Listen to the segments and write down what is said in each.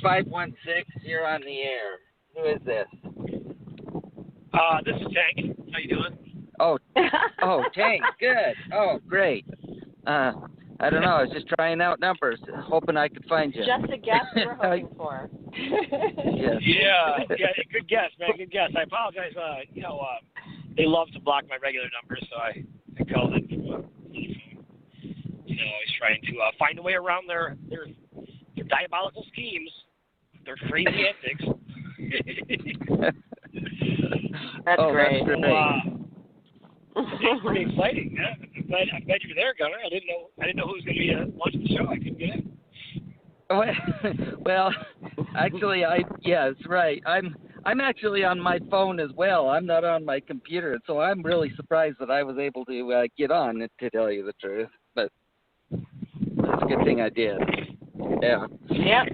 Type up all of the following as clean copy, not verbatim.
516, you're on the air. Who is this? This is Tank. How you doing? Oh, Tank, good. Oh, great. I don't know. I was just trying out numbers, hoping I could find you. Just a guess you were hoping for. Yes. Yeah, good guess, man. Good guess. I apologize. They love to block my regular numbers, so I called it from a phone. Always trying to find a way around their diabolical schemes, their crazy antics. That's great. That's great. It's pretty exciting. Yeah? I'm glad you're there, Gunnar. I didn't know who was going to be launching the show. I couldn't get in. Well, actually, it's right. I'm actually on my phone as well. I'm not on my computer, so I'm really surprised that I was able to get on, to tell you the truth. But it's a good thing I did. Yeah. Yep.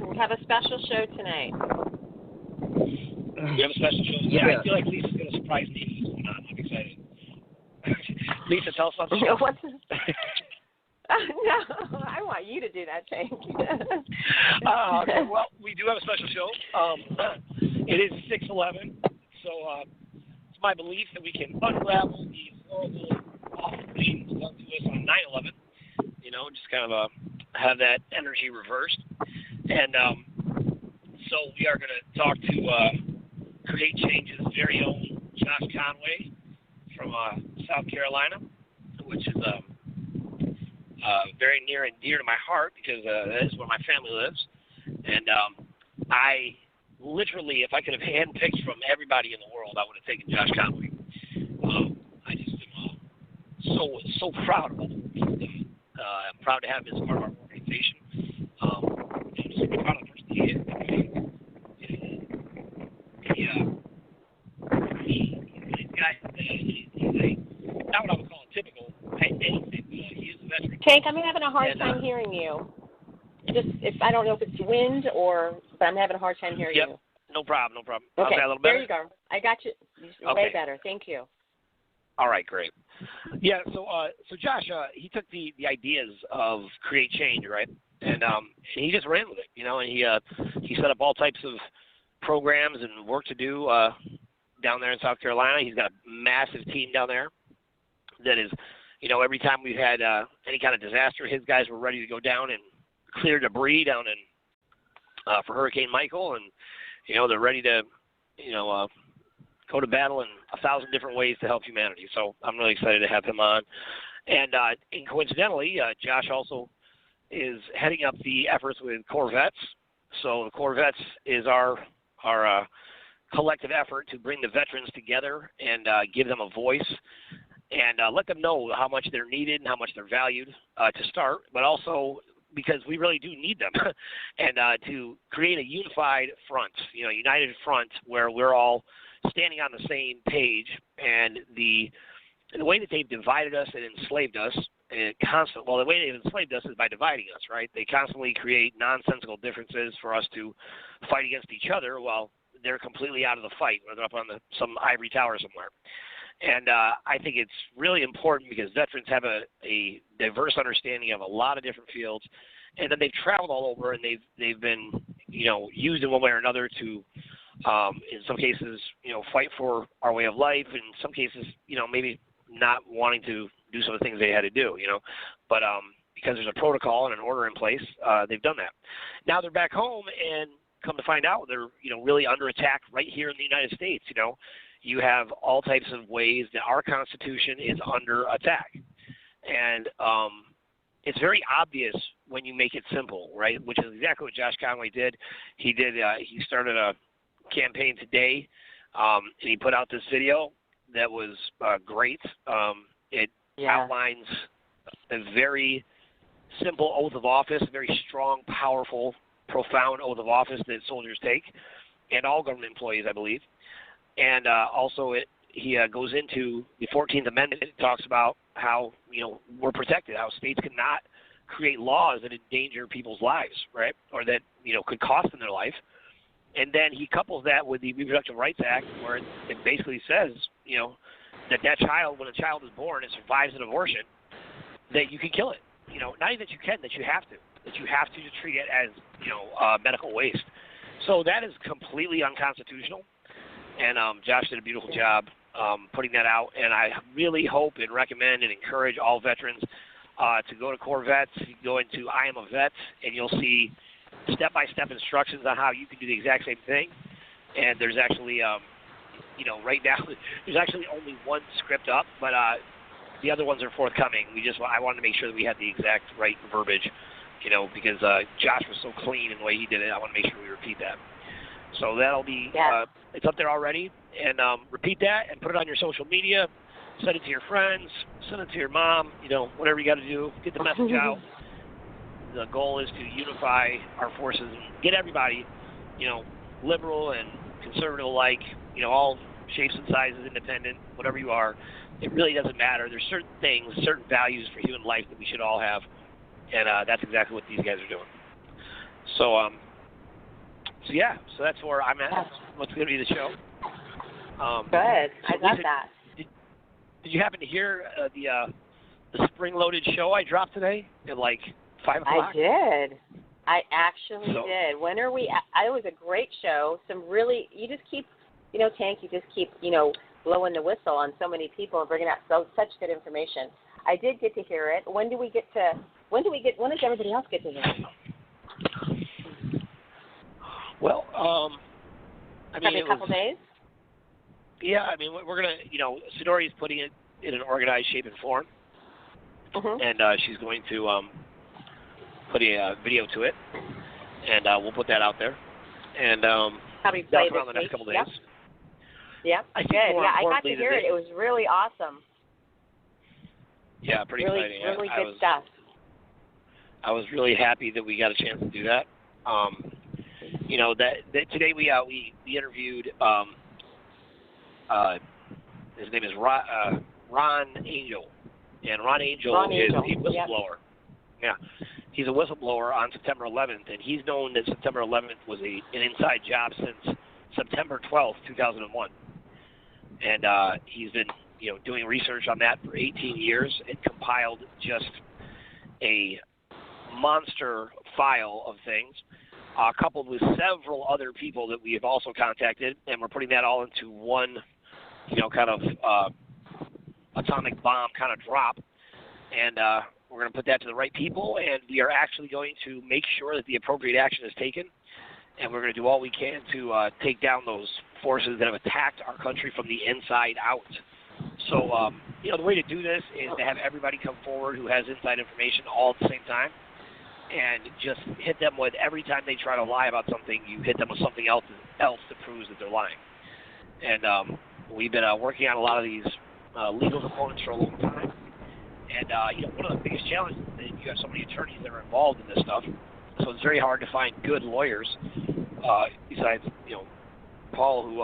We have a special show tonight. We have a special show. Yeah, I feel like Lisa's going to surprise me with what's going on. I'm excited. Lisa, tell us about the show. No, I want you to do that, Tank. Okay, well, we do have a special show. It is 6/11, so it's my belief that we can unravel the horrible, awful things done to us on 9/11. Just kind of have that energy reversed. And so we are going to talk to Kre8change's very own Josh Conway from South Carolina, which is very near and dear to my heart because that is where my family lives. And I literally, if I could have handpicked from everybody in the world, I would have taken Josh Conway. I just am so proud of him. I'm proud to have him as part of our organization. I'm just proud of the person he is. He's not what I would call a typical anything. He is a veteran. Tank, I'm having a hard time hearing you. I don't know if it's wind but I'm having a hard time hearing you. No problem. Okay, a little better? There you go. I got you. Way better. Thank you. All right, great. Yeah, so Josh, he took the ideas of Kre8change, right? And he just ran with it, and he set up all types of programs and work to do down there in South Carolina. He's got a massive team down there that is, every time we've had any kind of disaster, his guys were ready to go down and clear debris down in for Hurricane Michael, and they're ready to go to battle in 1,000 different ways to help humanity. So I'm really excited to have him on. And coincidentally, Josh also is heading up the efforts with Corvettes. So the Corvettes is our collective effort to bring the veterans together and give them a voice and let them know how much they're needed and how much they're valued to start, but also because we really do need them, and to create a unified front, united front where we're all standing on the same page. And the way that they've divided us and enslaved us, the way they've enslaved us is by dividing us, right? They constantly create nonsensical differences for us to fight against each other while they're completely out of the fight, or they're up on some ivory tower somewhere. And I think it's really important because veterans have a diverse understanding of a lot of different fields, and then they've traveled all over, and they've been used in one way or another to in some cases fight for our way of life, in some cases maybe not wanting to do some of the things they had to do, but because there's a protocol and an order in place, they've done that. Now they're back home, and come to find out they're really under attack right here in the United States. You have all types of ways that our Constitution is under attack. And it's very obvious when you make it simple, right, which is exactly what Josh Conway did. He started a campaign today, and he put out this video that was great. It outlines a very simple oath of office, a very strong, powerful, profound oath of office that soldiers take, and all government employees, I believe. And also he goes into the 14th Amendment. It talks about how, we're protected, how states cannot create laws that endanger people's lives, right, or that, could cost them their life. And then he couples that with the Reproductive Rights Act, where it basically says, that child, when a child is born and survives an abortion, that you can kill it. Not even that you can, that you have to. that you have to treat it as, medical waste. So that is completely unconstitutional. And Josh did a beautiful job putting that out. And I really hope and recommend and encourage all veterans to go to Corvettes. You can go into I Am a Vet, and you'll see step-by-step instructions on how you can do the exact same thing. And there's actually, right now, there's actually only one script up, but the other ones are forthcoming. I wanted to make sure that we had the exact right verbiage, because Josh was so clean in the way he did it. I want to make sure we repeat that. So that'll be, it's up there already. And repeat that and put it on your social media. Send it to your friends. Send it to your mom. Whatever you got to do. Get the message out. The goal is to unify our forces and get everybody, liberal and conservative alike, all shapes and sizes, independent, whatever you are. It really doesn't matter. There's certain things, certain values for human life that we should all have. And that's exactly what these guys are doing. So that's where I'm at. What's going to be the show. Good. I love that. Did you happen to hear the spring-loaded show I dropped today at 5 o'clock? I did. I actually did. When are we? It was a great show. You just keep, Tank. You just keep, blowing the whistle on so many people and bringing out such good information. I did get to hear it. When does everybody else get to hear it? Well, probably a couple days. Yeah, we're gonna, Sidori's putting it in an organized shape and form, and she's going to put a video to it, and we'll put that out there, and probably that'll come out in the next couple days. Yep. I think good. Yeah, I got to hear it. It was really awesome. Yeah, pretty exciting. Really good stuff. I was really happy that we got a chance to do that. That today we interviewed. His name is Ron Angel, and Ron Angel is a whistleblower. Yeah, he's a whistleblower on September 11th, and he's known that September 11th was an inside job since September 12th, 2001. And he's been, doing research on that for 18 years and compiled just a monster file of things, coupled with several other people that we have also contacted, and we're putting that all into one, kind of atomic bomb kind of drop. And we're going to put that to the right people, and we are actually going to make sure that the appropriate action is taken. And we're going to do all we can to take down those forces that have attacked our country from the inside out. So, the way to do this is to have everybody come forward who has inside information all at the same time, and just hit them with, every time they try to lie about something, you hit them with something else that proves that they're lying. And we've been working on a lot of these legal components for a long time. And, one of the biggest challenges is that you have so many attorneys that are involved in this stuff. So it's very hard to find good lawyers, besides, Paul, who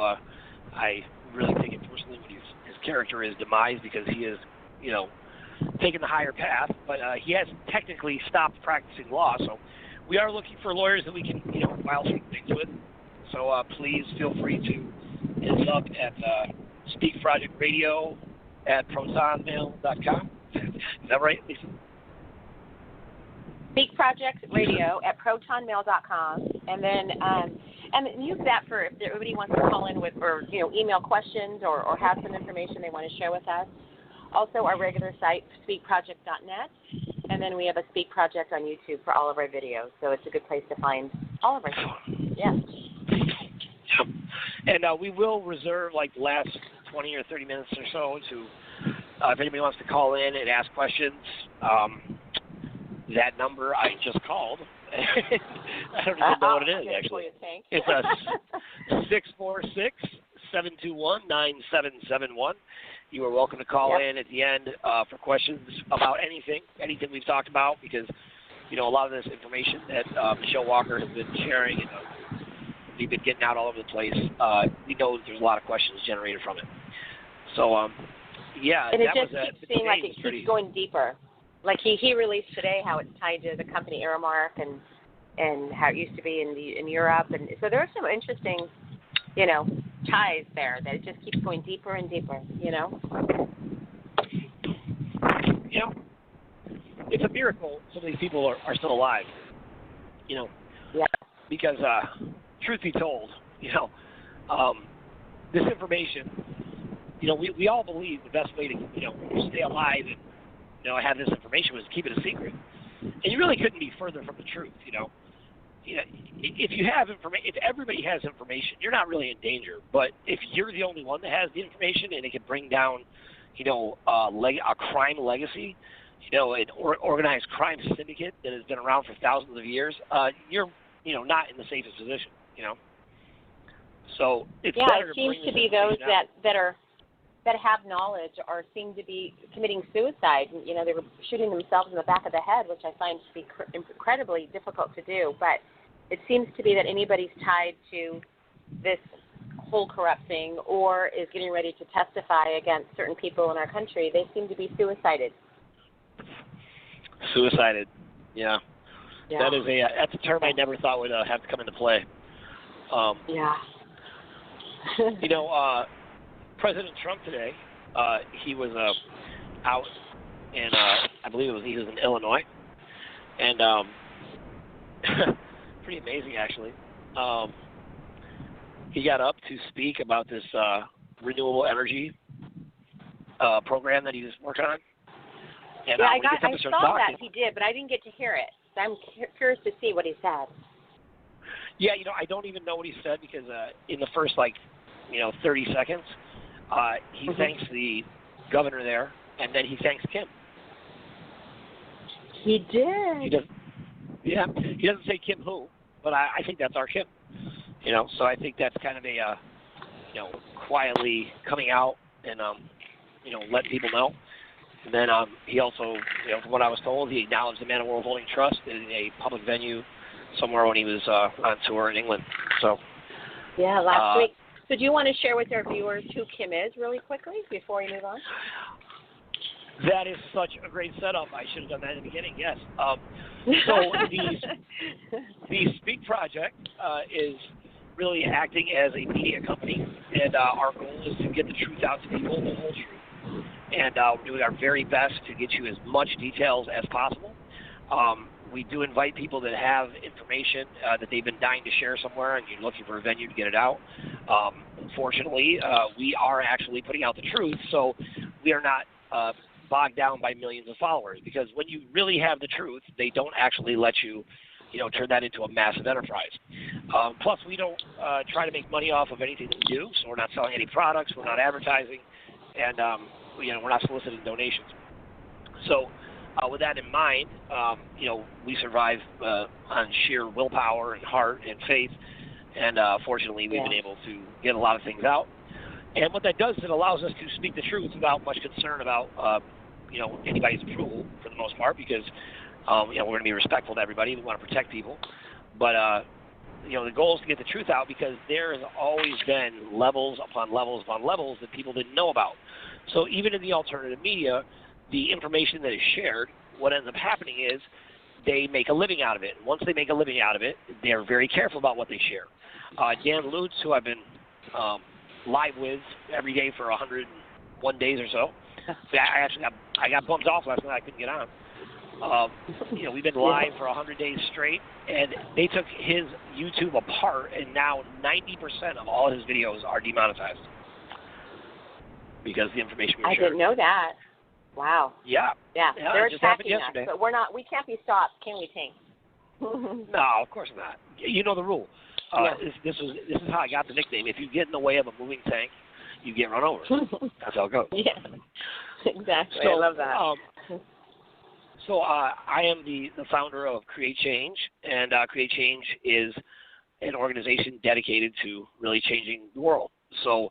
I really take it personally when his character is demised because he is, taking the higher path. But he has technically stopped practicing law. So we are looking for lawyers that we can, file some things with. So please feel free to hit us up at Speak Project Radio at protonmail.com. Is that right, Lisa? Speak Project Radio at protonmail.com, and then and use that for if everybody wants to call in with or email questions or have some information they want to share with us. Also, our regular site, speakproject.net, and then we have a Speak Project on YouTube for all of our videos. So it's a good place to find all of our stuff. Yeah. And we will reserve the last 20 or 30 minutes or so to if anybody wants to call in and ask questions. That number I just called, I don't even know what it is, actually. It's 646-721-9771. You are welcome to call in at the end for questions about anything we've talked about, because, a lot of this information that Michelle Walker has been sharing, and we've been getting out all over the place. We know that there's a lot of questions generated from it. So, and it just keeps seeming like it keeps going deeper. Like he released today how it's tied to the company Aramark and how it used to be in Europe, and so there are some interesting, ties there that it just keeps going deeper and deeper. Yeah, it's a miracle some of these people are still alive. You know, Yeah. because truth be told, you know, this information, you know, we all believe the best way to, you know, stay alive and, you know, have this information was to keep it a secret. And you really couldn't be further from the truth, you know. You know, if you have if everybody has information, you're not really in danger. But if you're the only one that has the information and it can bring down, you know, a crime legacy, you know, an organized crime syndicate that has been around for thousands of years, you're, you know, not in the safest position, you know. So it's better it seems to be those that have knowledge or seem to be committing suicide. You know, they were shooting themselves in the back of the head, which I find to be incredibly difficult to do. But it seems to be that anybody's tied to this whole corrupt thing or is getting ready to testify against certain people in our country, they seem to be suicided. Suicided, yeah. That's a term I never thought would have to come into play. Yeah. You know, President Trump today, he was out in, I believe he was in Illinois, and pretty amazing actually. He got up to speak about this renewable energy program that he was working on. And, I saw that he did, but I didn't get to hear it. So I'm curious to see what he said. Yeah, you know, I don't even know what he said because in the first, 30 seconds, he thanks the governor there, and then he thanks Kim. He did. He doesn't say Kim who, but I think that's our Kim. You know, so I think that's kind of a, quietly coming out and, letting people know. And then he also, from what I was told, he acknowledged the Manna World Holding Trust in a public venue somewhere when he was on tour in England. So. Yeah, last week. So do you want to share with our viewers who Kim is really quickly before we move on? That is such a great setup. I should have done that in the beginning, yes. So the Speak Project is really acting as a media company, and our goal is to get the truth out to people, the whole truth. And we're doing our very best to get you as much details as possible. We do invite people that have information that they've been dying to share somewhere and you're looking for a venue to get it out. Unfortunately, we are actually putting out the truth, so we are not bogged down by millions of followers, because when you really have the truth, they don't actually let you, turn that into a massive enterprise. Plus, we don't try to make money off of anything that we do, so we're not selling any products, we're not advertising, and we're not soliciting donations. So with that in mind, we survive on sheer willpower and heart and faith, and fortunately we've been able to get a lot of things out. And what that does is it allows us to speak the truth without much concern about anybody's approval for the most part, because we're going to be respectful to everybody. We want to protect people, but the goal is to get the truth out, because there has always been levels upon levels upon levels that people didn't know about. So even in the alternative media, the information that is shared, what ends up happening is they make a living out of it. And once they make a living out of it, they're very careful about what they share. Dan Lutz, who I've been live with every day for 101 days or so, I got bumped off last night. I couldn't get on. We've been live for 100 days straight, and they took his YouTube apart, and now 90% of all his videos are demonetized because the information we shared. I didn't know that. Wow. Yeah. They're attacking us, yesterday. but we can't be stopped, can we, Tank? No, of course not. You know the rule. This is how I got the nickname. If you get in the way of a moving tank, you get run over. That's how it goes. Yeah, exactly. So, I love that. So I am the founder of Kre8change, and Kre8change is an organization dedicated to really changing the world. So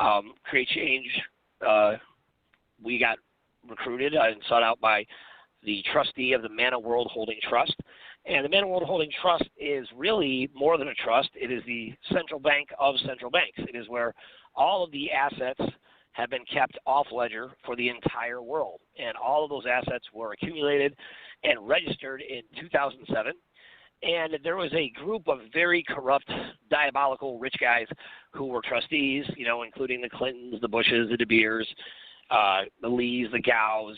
Kre8change, we got recruited and sought out by the trustee of the Manna World Holding Trust. And the Manna World Holding Trust is really more than a trust. It is the central bank of central banks. It is where all of the assets have been kept off ledger for the entire world. And all of those assets were accumulated and registered in 2007. And there was a group of very corrupt, diabolical rich guys who were trustees, including the Clintons, the Bushes, the De Beers, the Lees, the Gowes,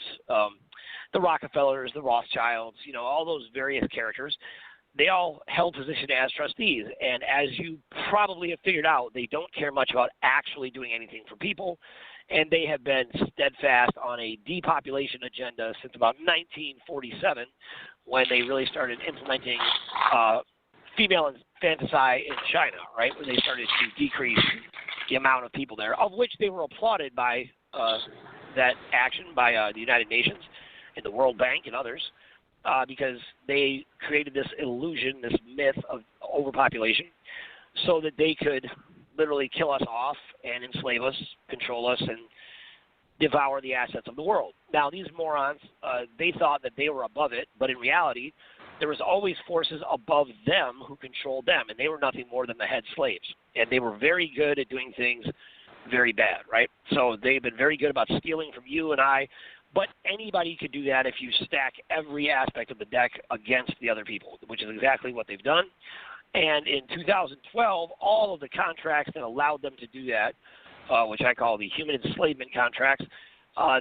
the Rockefellers, the Rothschilds, all those various characters. they all held position as trustees. And as you probably have figured out, they don't care much about actually doing anything for people. And they have been steadfast on a depopulation agenda since about 1947, when they really started implementing female infanticide in China, right, when they started to decrease the amount of people there, of which they were applauded by that action by the United Nations and the World Bank and others, because they created this illusion, this myth of overpopulation, so that they could literally kill us off and enslave us, control us, and devour the assets of the world. Now, these morons, they thought that they were above it, but in reality, there was always forces above them who controlled them, and they were nothing more than the head slaves. And they were very good at doing things very bad, right? So they've been very good about stealing from you and I, but anybody could do that if you stack every aspect of the deck against the other people, which is exactly what they've done. And in 2012, all of the contracts that allowed them to do that, which I call the human enslavement contracts,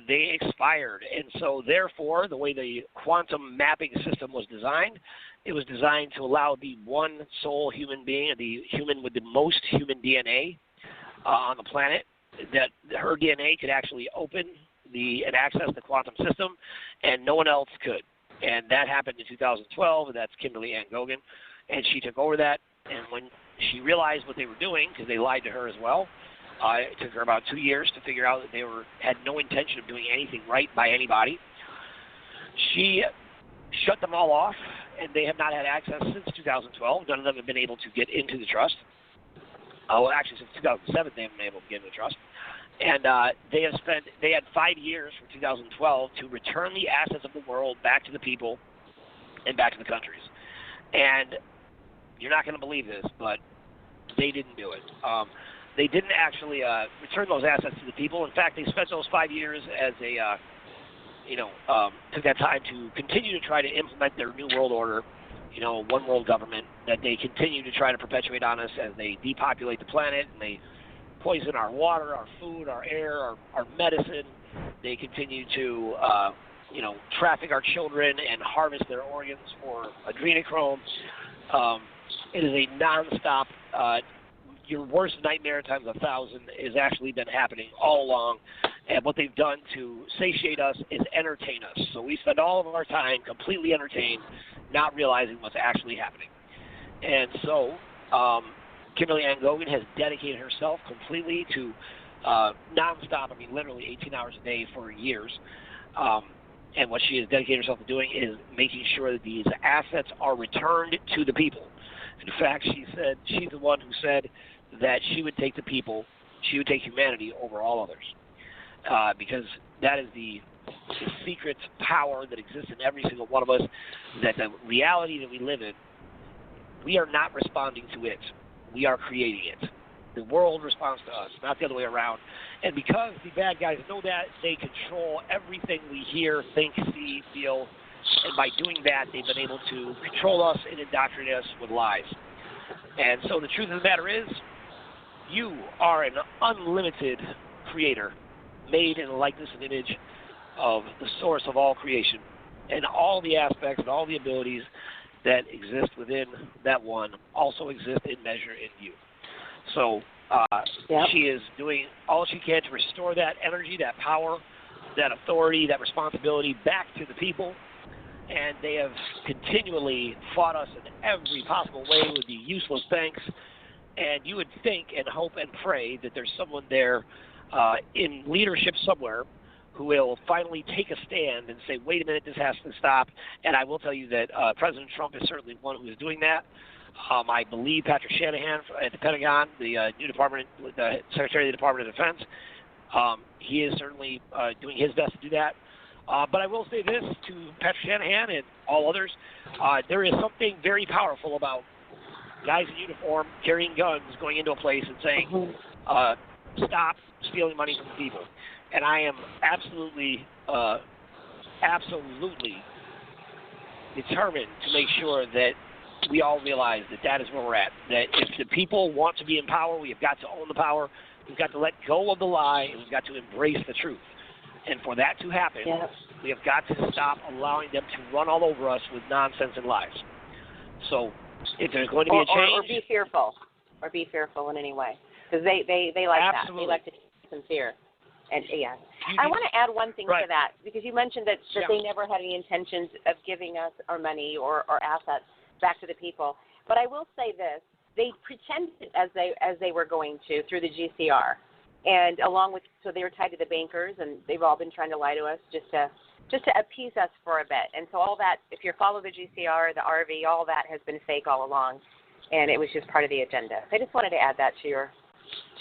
they expired. And so, therefore, the way the quantum mapping system was designed, it was designed to allow the one sole human being, the human with the most human DNA on the planet, that her DNA could actually open and access the quantum system, and no one else could. And that happened in 2012, and that's Kimberly Ann Gogan. And she took over that, and when she realized what they were doing, because they lied to her as well, it took her about 2 years to figure out that they had no intention of doing anything right by anybody. She shut them all off, and they have not had access since 2012. None of them have been able to get into the trust. Well, actually, since 2007, they haven't been able to get into the trust. And they had 5 years from 2012 to return the assets of the world back to the people and back to the countries. And you're not going to believe this, but they didn't do it. They didn't actually return those assets to the people. In fact, they spent those 5 years as took that time to continue to try to implement their new world order, one world government that they continue to try to perpetuate on us as they depopulate the planet and they poison our water, our food, our air, our medicine. They continue to traffic our children and harvest their organs for adrenochrome. It is a nonstop. Your worst nightmare times 1,000 has actually been happening all along. And what they've done to satiate us is entertain us. So we spend all of our time completely entertained, not realizing what's actually happening. And so Kimberly Ann Gogan has dedicated herself completely to nonstop, literally 18 hours a day for years. And what she has dedicated herself to doing is making sure that these assets are returned to the people. In fact, she said she's the one who said that she would take the people, she would take humanity over all others, because that is the secret power that exists in every single one of us, that the reality that we live in, we are not responding to it. We are creating it. The world responds to us, not the other way around. And because the bad guys know that, they control everything we hear, think, see, feel. And by doing that, they've been able to control us and indoctrinate us with lies. And so the truth of the matter is, you are an unlimited creator, made in the likeness and image of the source of all creation. And all the aspects and all the abilities that exist within that one also exist in measure in you. So she is doing all she can to restore that energy, that power, that authority, that responsibility back to the people. And they have continually fought us in every possible way with the useless banks. And you would think and hope and pray that there's someone there in leadership somewhere who will finally take a stand and say, wait a minute, this has to stop. And I will tell you that President Trump is certainly one who is doing that. I believe Patrick Shanahan at the Pentagon, the new department, the Secretary of the Department of Defense, he is certainly doing his best to do that. But I will say this to Patrick Shanahan and all others, there is something very powerful about guys in uniform carrying guns going into a place and saying, stop stealing money from the people. And I am absolutely determined to make sure that we all realize that that is where we're at, that if the people want to be in power, we have got to own the power, we've got to let go of the lie, and we've got to embrace the truth. And for that to happen, we have got to stop allowing them to run all over us with nonsense and lies. So if there's going to be a change, or be fearful, in any way, because they like absolutely. that. They like to keep in fear. And yeah, I want to add one thing to that, because you mentioned that they never had any intentions of giving us our money or assets back to the people. But I will say this: they pretended as they were going to through the GCR, and so they were tied to the bankers, and they've all been trying to lie to us just to appease us for a bit. And so all that, if you follow the GCR, the RV, all that has been fake all along, and it was just part of the agenda. So I just wanted to add that to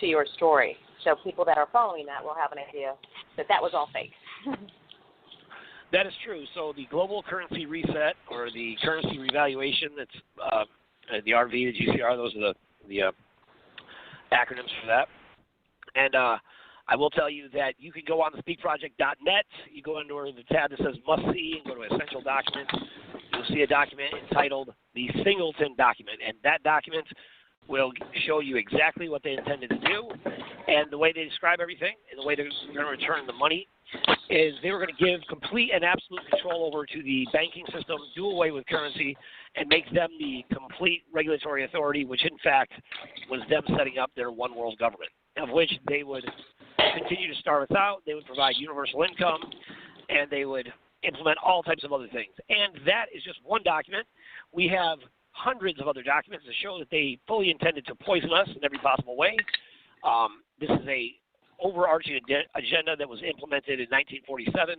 your story, so people that are following that will have an idea that was all fake. That is true. So the global currency reset, or the currency revaluation, that's the RV, the GCR, those are the acronyms for that. And I will tell you that you can go on the speakproject.net. You go into the tab that says Must See and go to Essential Documents. You'll see a document entitled the Singleton Document, and that document will show you exactly what they intended to do, and the way they describe everything, and the way they're going to return the money is they were going to give complete and absolute control over to the banking system, do away with currency, and make them the complete regulatory authority, which in fact was them setting up their one world government, of which they would continue to starve us out, they would provide universal income, and they would implement all types of other things. And that is just one document. We have hundreds of other documents that show that they fully intended to poison us in every possible way. This is a overarching agenda that was implemented in 1947,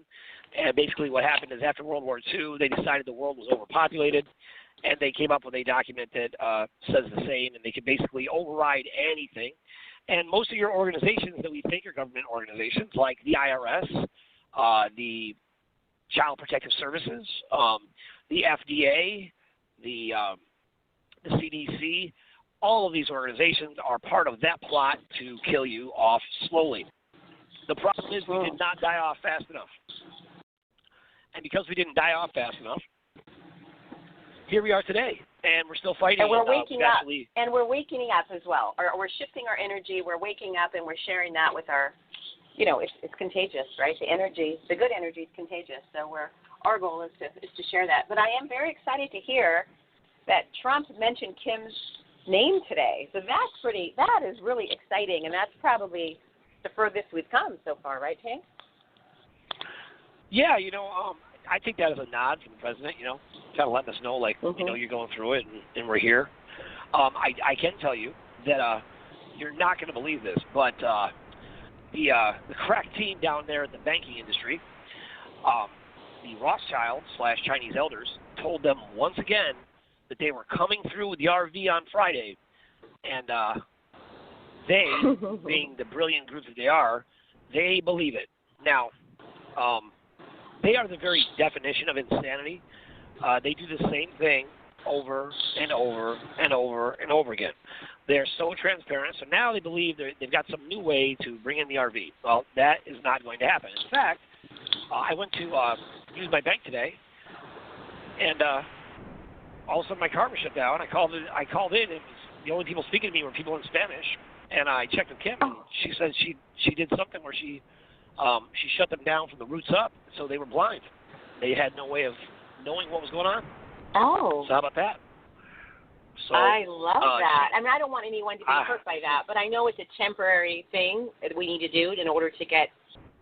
and basically what happened is after World War II, they decided the world was overpopulated, and they came up with a document that says the same, and they could basically override anything. And most of your organizations that we think are government organizations, like the IRS, the Child Protective Services, the FDA, the CDC, all of these organizations are part of that plot to kill you off slowly. The problem is we did not die off fast enough. And because we didn't die off fast enough, here we are today, and we're still fighting. And we're waking up, and we're waking up as well. We're shifting our energy. We're waking up, and we're sharing that with our, it's contagious, right? The energy, the good energy is contagious. So our goal is to share that. But I am very excited to hear that Trump mentioned Kim's name today. So that is really exciting, and that's probably the furthest we've come so far, right, Hank? Yeah, I think that is a nod from the president, kind of letting us know, you're going through it and we're here. I can tell you that you're not going to believe this, but the crack team down there in the banking industry, the Rothschild/Chinese elders told them once again that they were coming through with the RV on Friday, and they, being the brilliant group that they are, they believe it. Now, they are the very definition of insanity. They do the same thing over and over and over and over again. They're so transparent, so now they believe they've got some new way to bring in the RV. Well, that is not going to happen. In fact, I went to use my bank today, and all of a sudden my car was shut down. I called in, and the only people speaking to me were people in Spanish, and I checked with Kim, and she said she did something where she shut them down from the roots up, so they were blind. They had no way of knowing what was going on. Oh. So how about that? So, I love that. I mean, I don't want anyone to be hurt by that, but I know it's a temporary thing that we need to do in order to get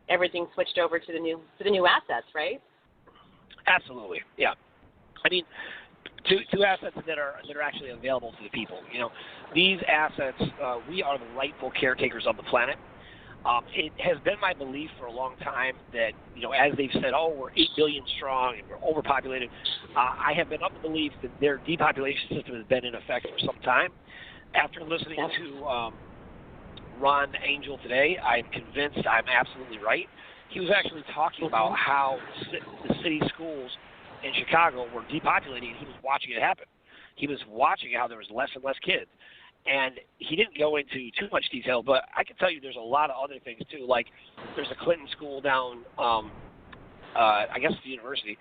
everything switched over to the new assets, right? Absolutely, yeah. I mean, two assets that are actually available to the people. These assets, we are the rightful caretakers of the planet. It has been my belief for a long time that, as they've said, we're 8 billion strong and we're overpopulated, I have been of the belief that their depopulation system has been in effect for some time. After listening to Ron Angel today, I'm convinced I'm absolutely right. He was actually talking about how the city schools in Chicago were depopulating, and he was watching it happen. He was watching how there was less and less kids. And he didn't go into too much detail, but I can tell you there's a lot of other things, too. Like there's a Clinton school down, I guess it's the university,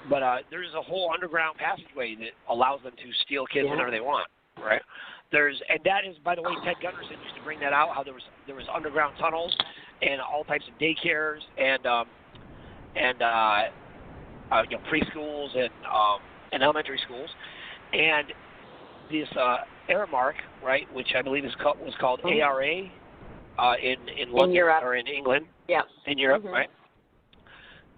but there's a whole underground passageway that allows them to steal kids whenever they want, right? And that is, by the way, Ted Gunderson used to bring that out, how there was underground tunnels and all types of daycares and preschools and elementary schools. And this Aramark, right, which I believe was called ARA in London, in Europe. or in England. Yeah. In Europe, right?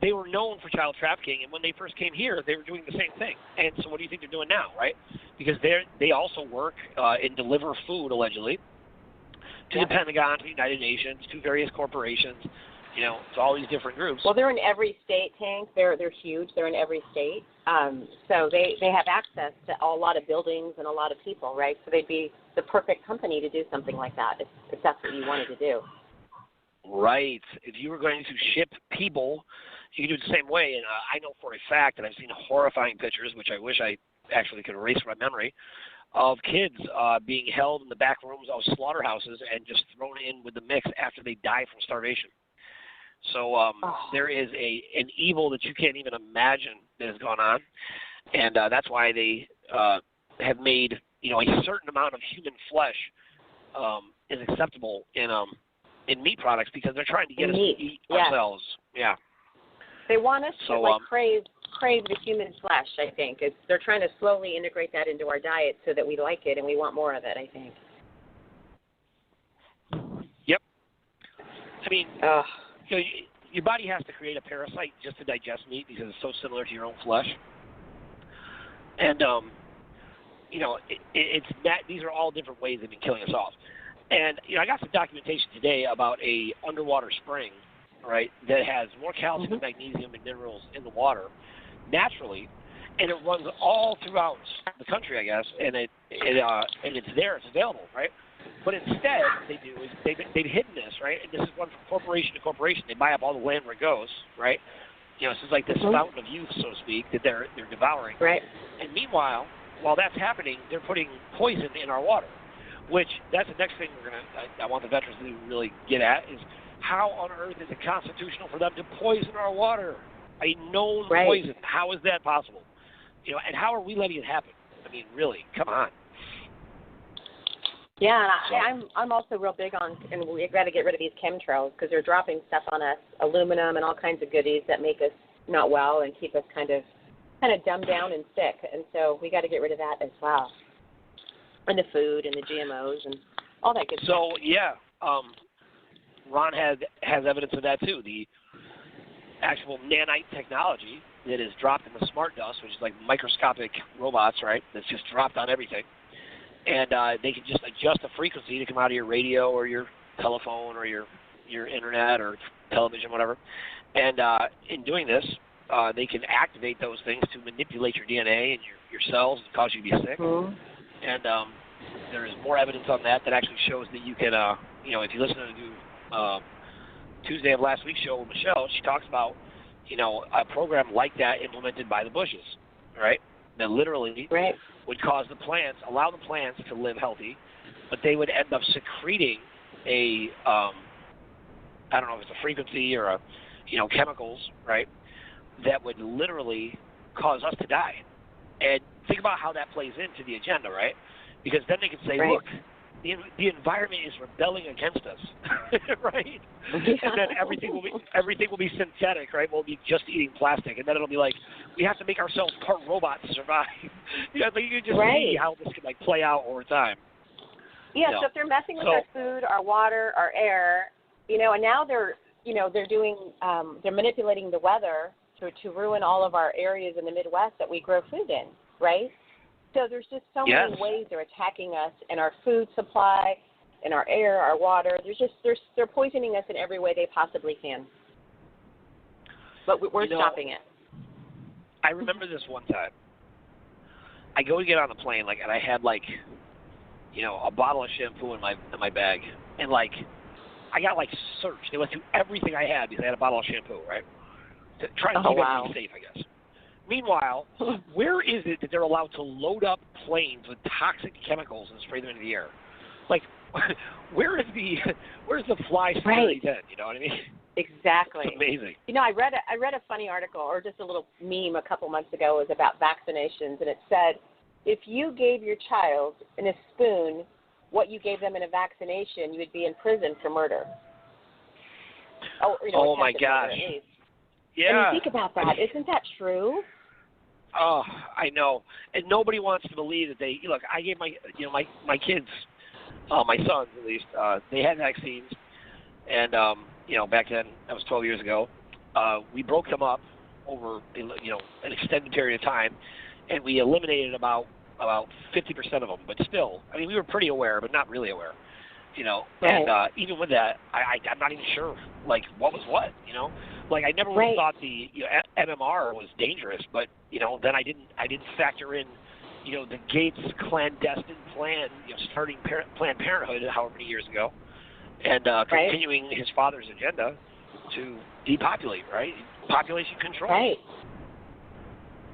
They were known for child trafficking, and when they first came here, they were doing the same thing. And so what do you think they're doing now, right? Because they also work and deliver food, allegedly, to the Pentagon, to the United Nations, to various corporations, to all these different groups. Well, they're in every state, Tank. They're huge. They're in every state. So they have access to a lot of buildings and a lot of people, right? So they'd be the perfect company to do something like that if that's what you wanted to do. Right. If you were going to ship people, you could do it the same way. And I know for a fact that I've seen horrifying pictures, which I wish I actually could erase from my memory, of kids being held in the back rooms of slaughterhouses and just thrown in with the mix after they die from starvation. So there is an evil that you can't even imagine that has gone on, and that's why they have made a certain amount of human flesh is acceptable in meat products, because they're trying to get us to eat ourselves. Yeah. They want us to crave the human flesh. I think they're trying to slowly integrate that into our diet so that we like it and we want more of it. I think. Yep. I mean. Your body has to create a parasite just to digest meat because it's so similar to your own flesh. And, it's that these are all different ways they've been killing us off. And, I got some documentation today about a underwater spring, right, that has more calcium and magnesium and minerals in the water naturally, and it runs all throughout the country, I guess, and it's there, it's available, right? But instead, they do is they've hidden this, right? And this is one from corporation to corporation. They buy up all the land where it goes, right? This is like this fountain of youth, so to speak, that they're devouring. Right. And meanwhile, while that's happening, they're putting poison in our water, which that's the next thing I want the veterans to really get at is how on earth is it constitutional for them to poison our water? A known poison. How is that possible? And how are we letting it happen? I mean, really, come on. Yeah, I'm also real big on, and we've got to get rid of these chemtrails because they're dropping stuff on us, aluminum and all kinds of goodies that make us not well and keep us kind of dumbed down and sick. And so we got to get rid of that as well. And the food and the GMOs and all that good stuff. So, yeah, Ron has evidence of that too. The actual nanite technology that is dropped in the smart dust, which is like microscopic robots, right, that's just dropped on everything. And they can just adjust the frequency to come out of your radio or your telephone or your internet or television, whatever. And in doing this, they can activate those things to manipulate your DNA and your cells and cause you to be sick. And there is more evidence on that actually shows that you can, if you listen to Tuesday of last week's show with Michelle, she talks about, a program like that implemented by the Bushes, right? That literally would cause allow the plants to live healthy, but they would end up secreting I don't know if it's a frequency or chemicals, right, that would literally cause us to die. And think about how that plays into the agenda, right? Because then they can say, look, the environment is rebelling against us, right? And then everything will be synthetic, right? We'll be just eating plastic, and then it'll be like we have to make ourselves part robot to survive. You can just see how this could play out over time. Yeah. So if they're messing with our food, our water, our air, and now they're doing they're manipulating the weather to ruin all of our areas in the Midwest that we grow food in, right? So there's just so many ways they're attacking us and our food supply and our air, our water. They're poisoning us in every way they possibly can. But we're stopping it. I remember this one time. I go to get on the plane, and I had a bottle of shampoo in my bag, and I got searched. They went through everything I had because I had a bottle of shampoo, right? Trying to keep everything safe, I guess. Meanwhile, where is it that they're allowed to load up planes with toxic chemicals and spray them into the air? Where's the fly security then? You know what I mean? Exactly. It's amazing. I read a funny article or just a little meme a couple months ago. It was about vaccinations, and it said, if you gave your child in a spoon what you gave them in a vaccination, you would be in prison for murder. Oh my gosh. Yeah. And you think about that. Isn't that true? Oh, I know, and nobody wants to believe that they look. I gave my my kids, my sons at least, they had vaccines, and back then that was 12 years ago. We broke them up over an extended period of time, and we eliminated about 50% of them. But still, I mean, we were pretty aware, but not really aware. Right. And even with that, I'm not even sure like what was what. Like I never would have thought the MMR was dangerous, but then I didn't factor in the Gates clandestine plan, starting Planned Parenthood however many years ago, and continuing his father's agenda to depopulate, right? Population control. Right.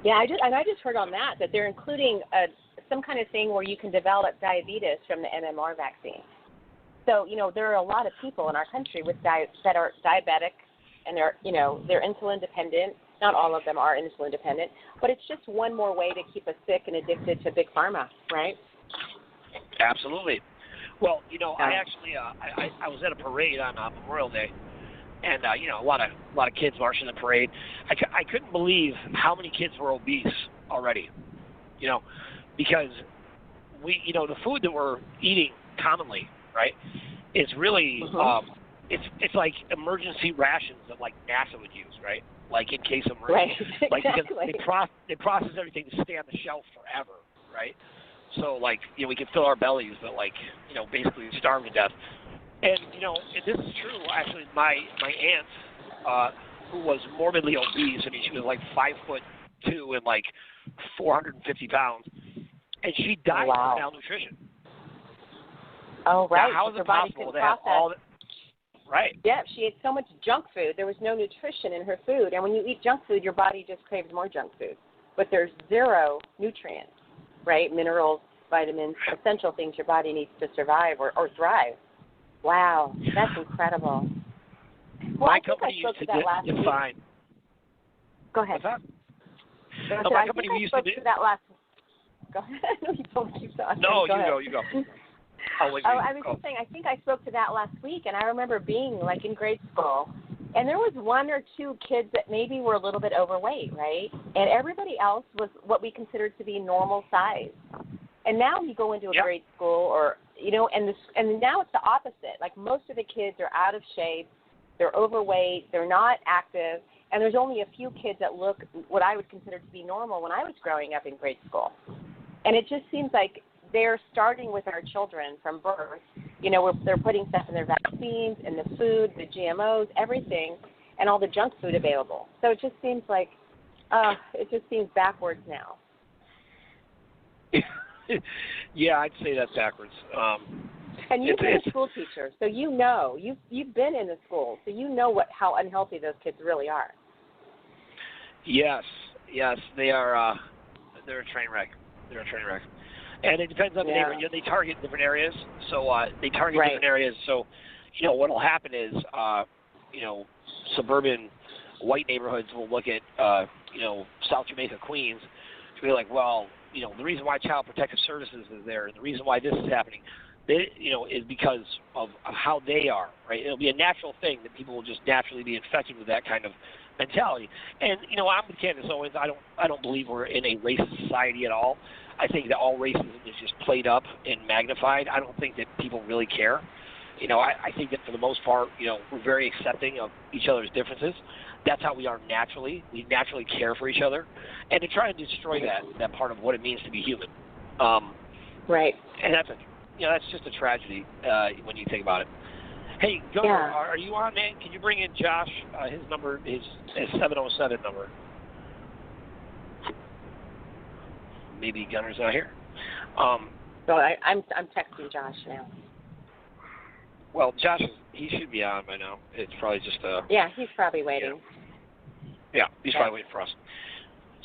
Yeah, I just heard on that they're including some kind of thing where you can develop diabetes from the MMR vaccine. So, there are a lot of people in our country with that are diabetic, and they're insulin dependent. Not all of them are insulin dependent, but it's just one more way to keep us sick and addicted to big pharma, right? Absolutely. Well, I actually I was at a parade on Memorial Day, and a lot of kids marching in the parade. I couldn't believe how many kids were obese already. Because we the food that we're eating commonly, right? It's really it's like emergency rations that like NASA would use, right? Like in case of emergency, right. like Exactly. because they process everything to stay on the shelf forever, right? So like we can fill our bellies, but like basically starve to death. And and this is true. Actually, my aunt, who was morbidly obese. I mean, she was like 5'2" and like 450 pounds, and she died from malnutrition. Oh, right. Now, how is it possible to have all that? Right. Yeah, she ate so much junk food. There was no nutrition in her food. And when you eat junk food, your body just craves more junk food. But there's zero nutrients, right? Minerals, vitamins, essential things your body needs to survive or thrive. Wow, that's incredible. Well, my company used to define. Go ahead. What's that? My company used to do that last week. Go ahead. No, you told me you saw it. No, you go. I was just saying, I think I spoke to that last week, and I remember being like in grade school, and there was one or two kids that maybe were a little bit overweight, right? And everybody else was what we considered to be normal size. And now you go into a grade school, or and now it's the opposite. Like most of the kids are out of shape, they're overweight, they're not active, and there's only a few kids that look what I would consider to be normal when I was growing up in grade school. And it just seems like they're starting with our children from birth. They're putting stuff in their vaccines, in the food, the GMOs, everything, and all the junk food available. So it just seems like, backwards now. Yeah, I'd say that's backwards. And you've been a school teacher, so you've been in the school, so you know how unhealthy those kids really are. Yes, they are. They're a train wreck. And it depends on the neighborhood. They target different areas. So different areas. So, what'll happen is, suburban white neighborhoods will look at, South Jamaica, Queens, to be like, well, the reason why Child Protective Services is there, and the reason why this is happening, is because of how they are, right? It'll be a natural thing that people will just naturally be infected with that kind of mentality. And I'm with Candace Owens. I don't believe we're in a racist society at all. I think that all racism is just played up and magnified. I don't think that people really care. I think that for the most part, we're very accepting of each other's differences. That's how we are naturally. We naturally care for each other, and to try and destroy that part of what it means to be human. Right. And that's just a tragedy when you think about it. Hey, Gunnar, are you on, man? Can you bring in Josh? His number is 707 number. Maybe Gunnar's not here. So I'm texting Josh now. Well, Josh, he should be on by now. It's probably just yeah, he's probably waiting. Yeah, he's probably waiting for us.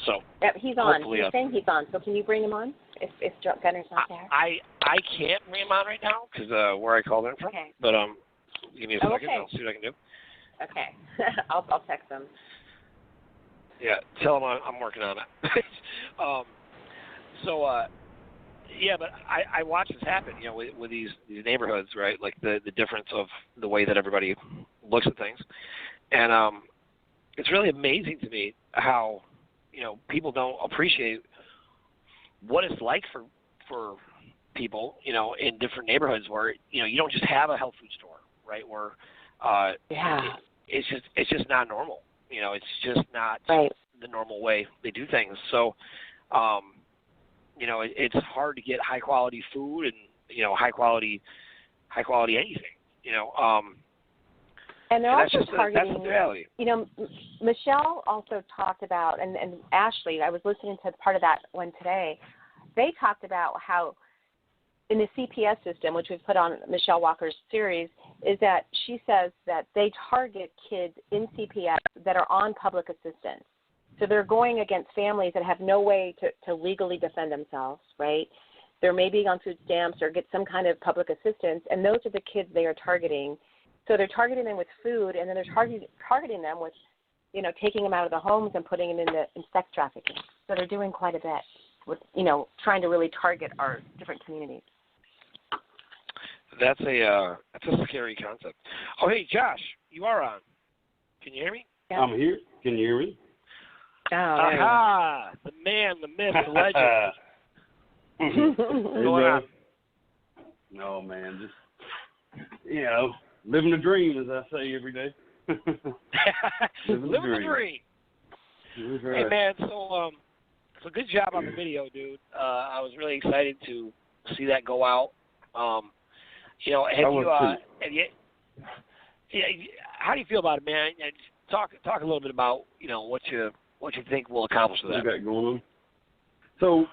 So. Yep, he's on. He's saying he's on. So can you bring him on if Gunnar's not there? I can't bring him on right now because where I called in from. Okay. But give me a second. I'll see what I can do. Okay. I'll text him. Yeah, tell him I'm working on it. Yeah, but I watch this happen, with these neighborhoods, right? Like the difference of the way that everybody looks at things. And it's really amazing to me how, people don't appreciate what it's like for people, in different neighborhoods where, you don't just have a health food store, right? Where it's just not normal. It's just not the normal way they do things. So, it's hard to get high quality food and, high quality anything, And they're also targeting, that's the reality. Michelle also talked about, and Ashley, I was listening to part of that one today, they talked about how in the CPS system, which we've put on Michelle Walker's series, is that she says that they target kids in CPS that are on public assistance. So they're going against families that have no way to legally defend themselves, right? They're maybe on food stamps or get some kind of public assistance, and those are the kids they are targeting. So they're targeting them with food, and then they're targeting them with, taking them out of the homes and putting them in sex trafficking. So they're doing quite a bit with, trying to really target our different communities. That's a scary concept. Oh, hey, Josh, you are on. Can you hear me? Yeah. I'm here. Can you hear me? Aha! The man, the myth, the legend. What's going on? No, man, just, living the dream, as I say every day. Living the dream. Right. Hey, man, so good job on the video, dude. I was really excited to see that go out. How do you feel about it, man? Talk a little bit about, what you think we'll accomplish with that. What you got going on? So,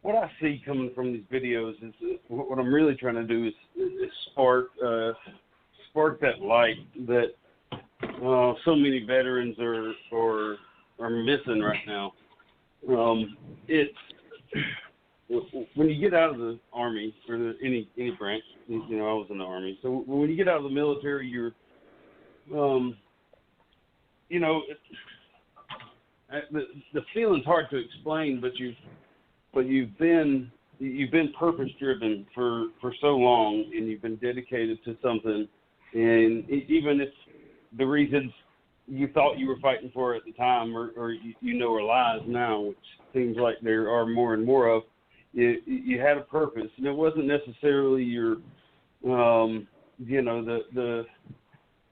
what I see coming from these videos is what I'm really trying to do is spark that light that so many veterans are missing right now. It's when you get out of the Army or any branch, I was in the Army. So when you get out of the military, you're, the feeling's hard to explain, but you've been purpose driven for so long, and you've been dedicated to something, and even if the reasons you thought you were fighting for at the time or are lies now, which seems like there are more and more of, you had a purpose, and it wasn't necessarily your the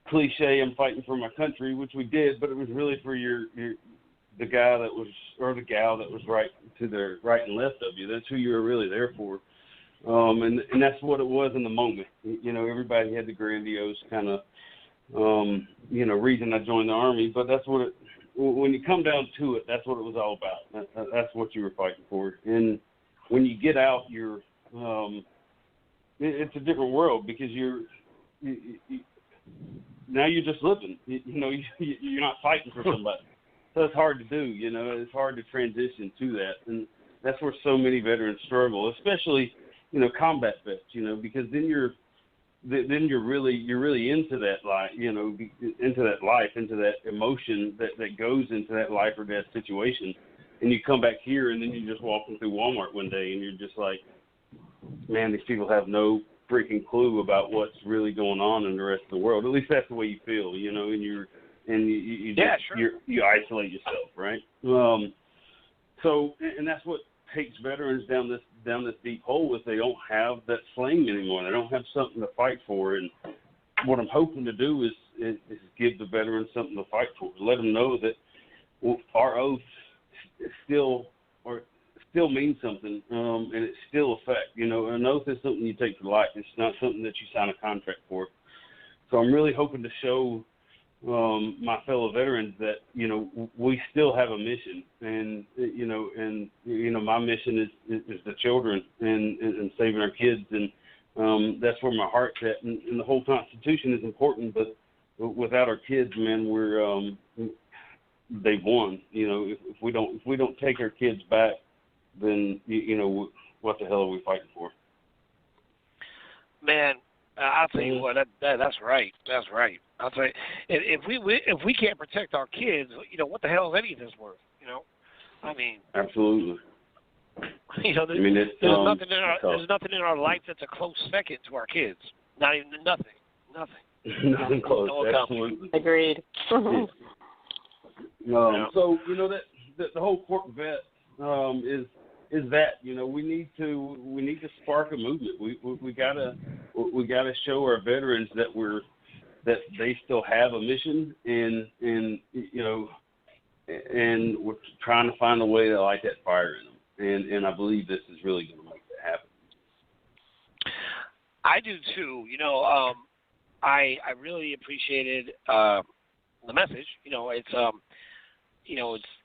cliche "I'm fighting for my country," which we did, but it was really for the guy that was, or the gal that was right to the right and left of you. That's who you were really there for. And that's what it was in the moment. Everybody had the grandiose kind of, reason I joined the Army, but that's what when you come down to it, that's what it was all about. That's what you were fighting for. And when you get out, it's a different world, because now you're just living. You're not fighting for somebody. So it's hard to do, it's hard to transition to that. And that's where so many veterans struggle, especially, combat vets, because then you're really into that life, into that life, into that emotion that goes into that life or death situation. And you come back here, and then you're just walking through Walmart one day, and you're just like, man, these people have no freaking clue about what's really going on in the rest of the world. At least that's the way you feel, and you isolate yourself, right? So, and that's what takes veterans down this deep hole, is they don't have that flame anymore. They don't have something to fight for. And what I'm hoping to do is give the veterans something to fight for. Let them know that our oath still means something, and it still affects. An oath is something you take to life. It's not something that you sign a contract for. So I'm really hoping to show my fellow veterans that we still have a mission, and my mission is the children and saving our kids, and that's where my heart's at. And the whole Constitution is important, but without our kids, man, they've won. If we don't take our kids back, then what the hell are we fighting for? Man, I'll tell you what, that's right. That's right. I'll tell you, if we can't protect our kids, what the hell is any of this worth? I mean, absolutely. There's nothing in our life that's a close second to our kids. Not even nothing. Nothing close. No absolutely. Agreed. So that the whole corp vet is that we need to spark a movement. We gotta show our veterans that they still have a mission, and we're trying to find a way to light that fire in them. And I believe this is really going to make that happen. I do too. I really appreciated the message.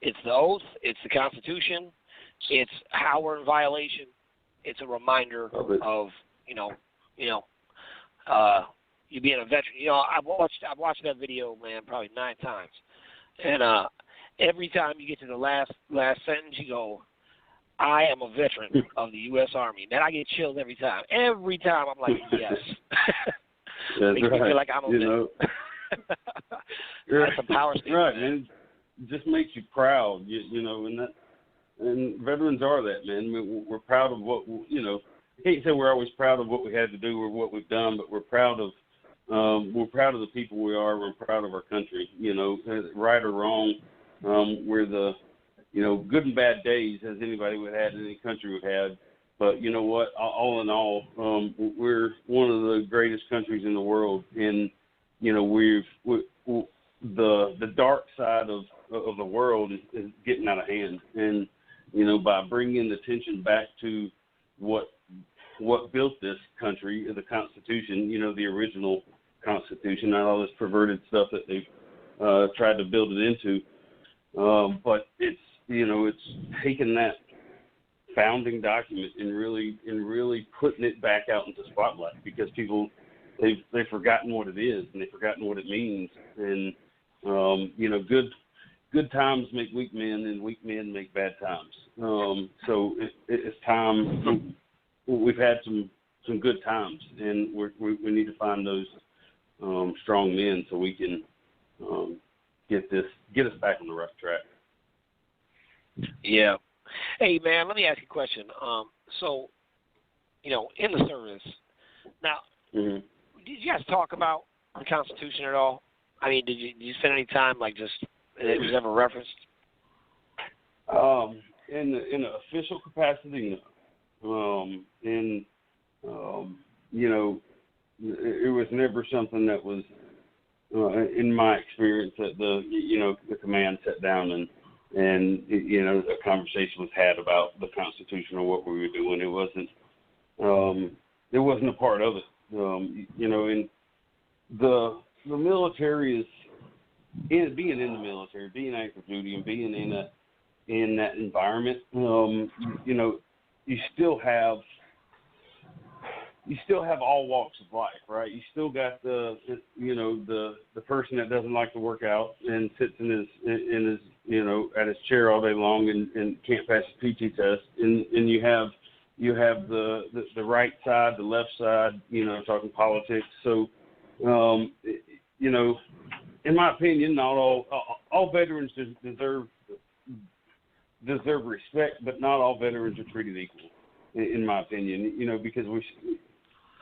It's the oath, it's the Constitution, it's how we're in violation. It's a reminder of you being a veteran. I've watched that video, man, probably 9 times, and every time you get to the last sentence, you go, "I am a veteran of the U.S. Army." Man, I get chills every time. Every time I'm like, yes. That's Makes me right. feel like I'm a veteran. That's a power statement. Right, man. It just makes you proud, and veterans are that, man. We're proud of what, I can't say we're always proud of what we had to do or what we've done, but we're proud of the people we are. We're proud of our country, right or wrong. We're the, good and bad days as anybody would have, any country would have. But you know what? All in all, we're one of the greatest countries in the world, and the dark side of the world is getting out of hand, and by bringing attention back to what built this country, the Constitution, the original Constitution, not all this perverted stuff that they've tried to build it into, but it's taking that founding document and really putting it back out into the spotlight, because people they've forgotten what it is, and they've forgotten what it means, and good times make weak men, and weak men make bad times. So it's time. We've had some good times, and we need to find those strong men so we can get us back on the right track. Yeah. Hey, man, let me ask you a question. So, in the service, now, did you guys talk about the Constitution at all? I mean, did you spend any time, it was ever referenced? In the official capacity, no. It was never something that was, in my experience, that the command sat down and a conversation was had about the Constitution or what we were doing. It wasn't a part of it. And the military is, being in the military, being active duty, and being in that environment, you still have all walks of life, right? You still got the person that doesn't like to work out and sits in his at his chair all day long and can't pass his PT test, and you have the right side, the left side, talking politics. So in my opinion, not all veterans deserve respect, but not all veterans are treated equal, in my opinion. Because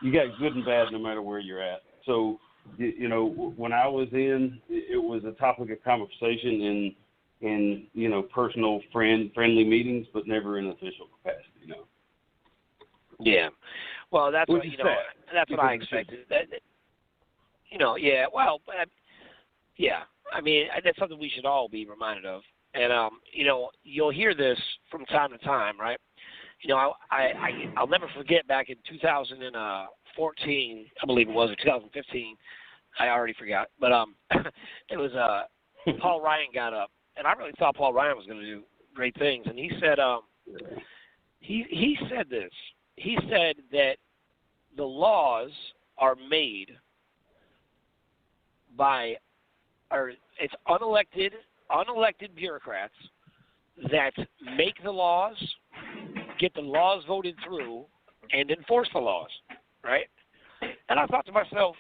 you got good and bad no matter where you're at. So when I was in, it was a topic of conversation in personal friendly meetings, but never in official capacity. Yeah. Well, that's what that's what I expected. Yeah. Well, yeah. I mean, that's something we should all be reminded of. And you'll hear this from time to time, right? I'll never forget back in 2014, I believe it was, or 2015. I already forgot, but it was Paul Ryan got up, and I really thought Paul Ryan was going to do great things, and he said he said this. He said that the laws are made by, it's unelected bureaucrats that make the laws, get the laws voted through, and enforce the laws, right? And I thought to myself,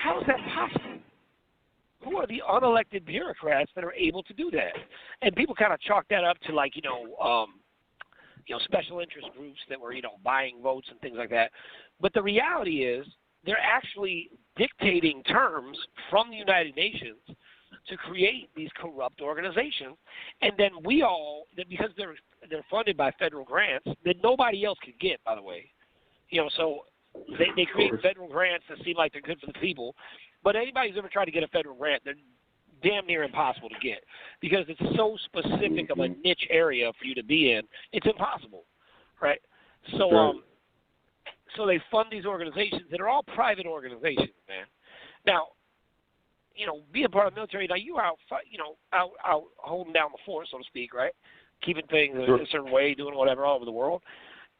how is that possible? Who are the unelected bureaucrats that are able to do that? And people kind of chalk that up to special interest groups that were, buying votes and things like that. But the reality is they're actually dictating terms from the United Nations to create these corrupt organizations, and then we all, because they're funded by federal grants that nobody else could get, by the way. So they create federal grants that seem like they're good for the people, but anybody who's ever tried to get a federal grant, they're damn near impossible to get because it's so specific of a niche area for you to be in. It's impossible, right? So so they fund these organizations that are all private organizations, man. Now, being part of the military, now you out holding down the fort, so to speak, right? Keeping things a certain way, doing whatever all over the world.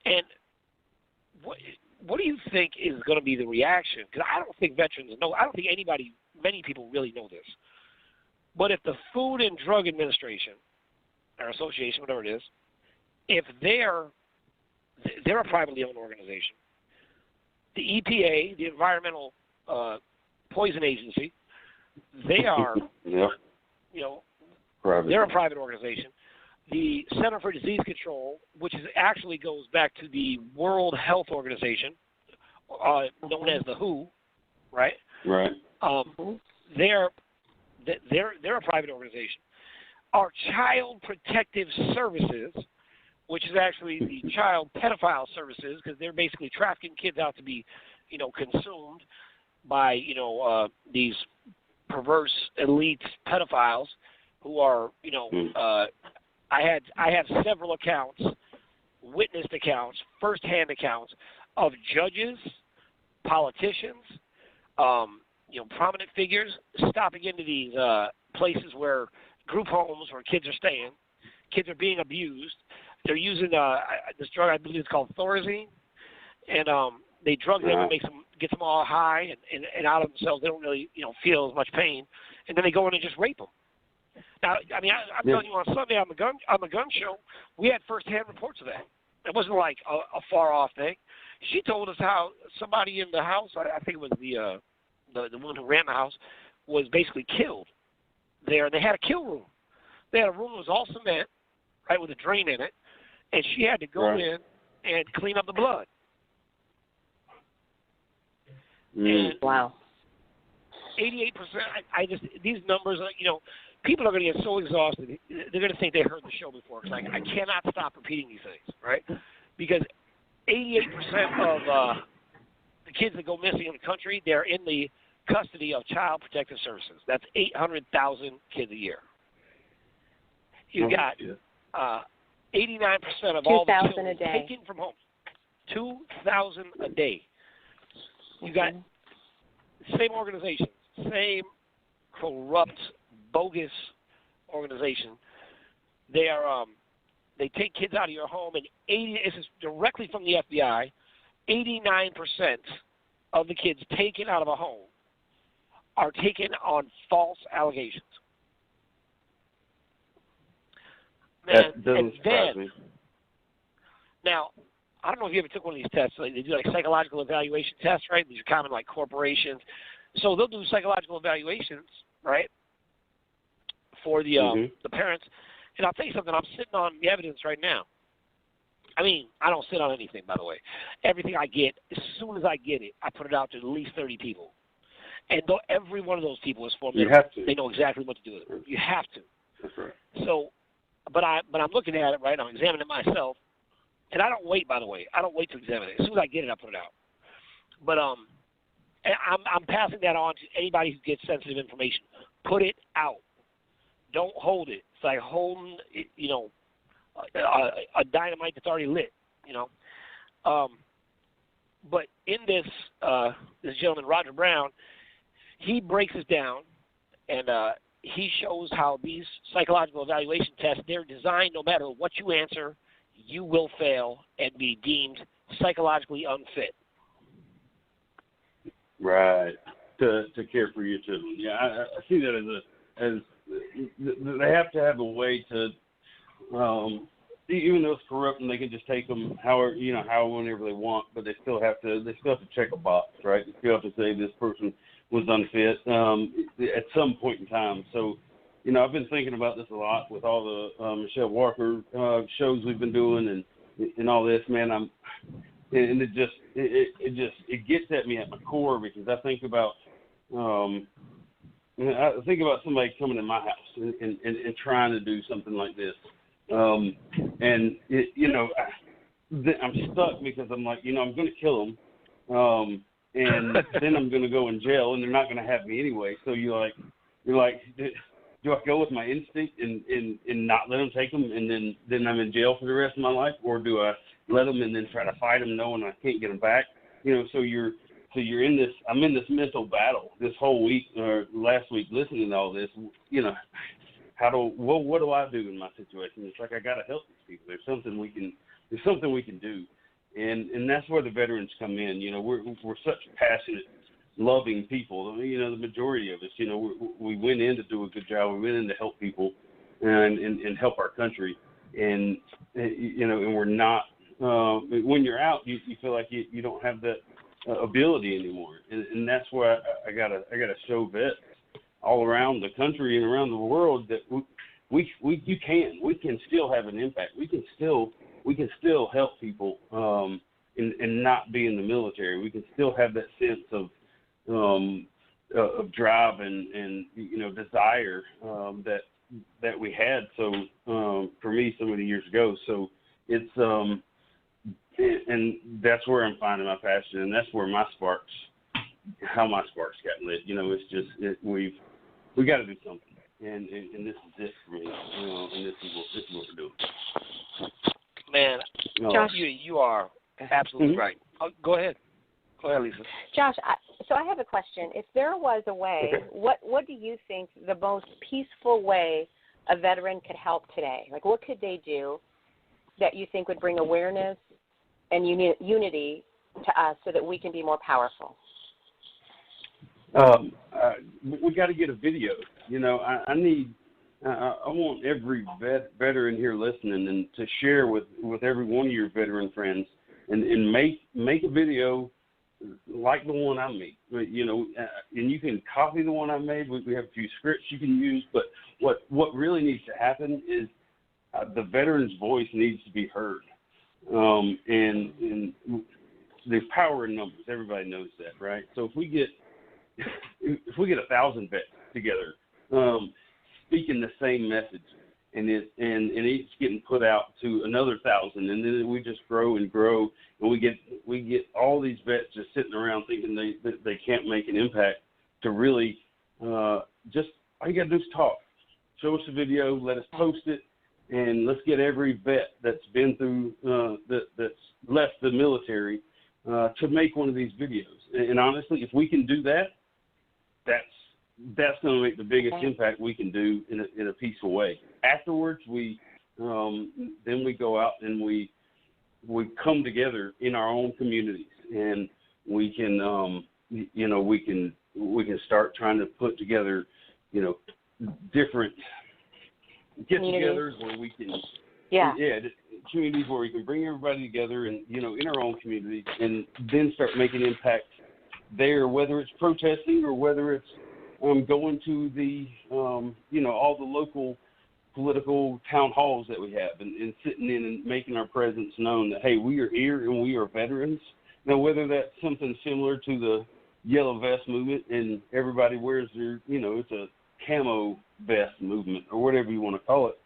And what do you think is going to be the reaction? Because I don't think veterans know. I don't think many people really know this. But if the Food and Drug Administration or Association, whatever it is, if they're a privately owned organization, the EPA, the Environmental Poison Agency, they are, they're a private organization. The Center for Disease Control, which actually goes back to the World Health Organization, known as the WHO, right? Right. They're a private organization. Our Child Protective Services, which is actually the Child Pedophile Services, because they're basically trafficking kids out to be, consumed by, these perverse elite pedophiles who are, I have several accounts, witnessed accounts, firsthand accounts of judges, politicians, prominent figures stopping into these places where group homes where kids are staying. Kids are being abused. They're using this drug, I believe it's called Thorazine, and they drug them and gets them all high and out of themselves. They don't really, feel as much pain, and then they go in and just rape them. Now, I'm telling you, on Sunday on the gun show, we had firsthand reports of that. It wasn't like a far off thing. She told us how somebody in the house, I think it was the woman who ran the house, was basically killed there. They had a kill room. They had a room that was all cement, right, with a drain in it, and she had to go in and clean up the blood. And wow. 88%. These numbers, people are going to get so exhausted. They're going to think they heard the show before. It's like, I cannot stop repeating these things, right? Because 88% of the kids that go missing in the country, they're in the custody of Child Protective Services. That's 800,000 kids a year. You got 89% of all the children taken from home. 2,000 a day. You got same organizations, same corrupt, bogus organization. They are they take kids out of your home, and this is directly from the FBI. 89% of the kids taken out of a home are taken on false allegations. That doesn't surprise me. Now, I don't know if you ever took one of these tests. They do like psychological evaluation tests, right? These are common like corporations. So they'll do psychological evaluations, right, for the parents. And I'll tell you something. I'm sitting on the evidence right now. I mean, I don't sit on anything, by the way. Everything I get, as soon as I get it, I put it out to at least 30 people. And every one of those people is formidable. You have to. They know exactly what to do with it. You have to. That's right. So, but I'm looking at it, right? I'm examining it myself. And I don't wait, by the way. I don't wait to examine it. As soon as I get it, I put it out. But I'm passing that on to anybody who gets sensitive information. Put it out. Don't hold it. It's like holding, a dynamite that's already lit, But in this gentleman, Roger Brown, he breaks it down, and he shows how these psychological evaluation tests, they're designed no matter what you answer, you will fail and be deemed psychologically unfit. Right. To care for your children. Yeah, I see that as they have to have a way to, even though it's corrupt and they can just take them however whenever they want, but they still have to check a box, right? They still have to say this person was unfit at some point in time. So, I've been thinking about this a lot with all the Michelle Walker shows we've been doing and all this, man. It gets at me at my core because I think about I think about somebody coming in my house and trying to do something like this. And, I'm stuck because I'm like, I'm going to kill them. And then I'm going to go in jail and they're not going to have me anyway. So you're like, do I go with my instinct and not let them take them and then I'm in jail for the rest of my life? Or do I let them and then try to fight them knowing I can't get them back? So you're in this, I'm in this mental battle this whole week or last week listening to all this, what do I do in my situation? It's like, I got to help these people. There's something we can do. And that's where the veterans come in. We're such passionate, loving people. The majority of us, we went in to do a good job. We went in to help people and help our country. And we're not, when you're out, you feel like you don't have that ability anymore. And that's why I gotta show vets all around the country and around the world that we can still have an impact. We can still help people and not be in the military. We can still have that sense of drive and desire that we had. So for me, so many years ago. So it's and that's where I'm finding my passion, and that's where my sparks got lit. It's just we got to do something, and this is it for me. And this is what we're doing. Man, Josh, you are absolutely right. Go ahead, Lisa. Josh, I have a question. If there was a way, what do you think the most peaceful way a veteran could help today? Like, what could they do that you think would bring awareness and unity to us so that we can be more powerful? We got to get a video. I want every veteran here listening and to share with every one of your veteran friends and make a video like the one I made. And you can copy the one I made. We have a few scripts you can use, but what really needs to happen is the veteran's voice needs to be heard. And there's power in numbers. Everybody knows that, right? So if we get 1,000 vets together, speaking the same message, and it's getting put out to another 1,000, and then we just grow and grow, and we get all these vets just sitting around thinking they can't make an impact. To really just all you gotta do is talk. Show us a video, let us post it, and let's get every vet that's been through that's left the military to make one of these videos. And honestly, if we can do that, that's going to make the biggest impact we can do in a peaceful way. Afterwards, then we go out and we come together in our own communities, and we can we can start trying to put together different get-togethers where we can communities where we can bring everybody together and in our own communities, and then start making impact there, whether it's protesting or whether it's going to the all the local political town halls that we have and sitting in and making our presence known that, hey, we are here and we are veterans. Now, whether that's something similar to the yellow vest movement and everybody wears their, it's a camo vest movement or whatever you want to call it,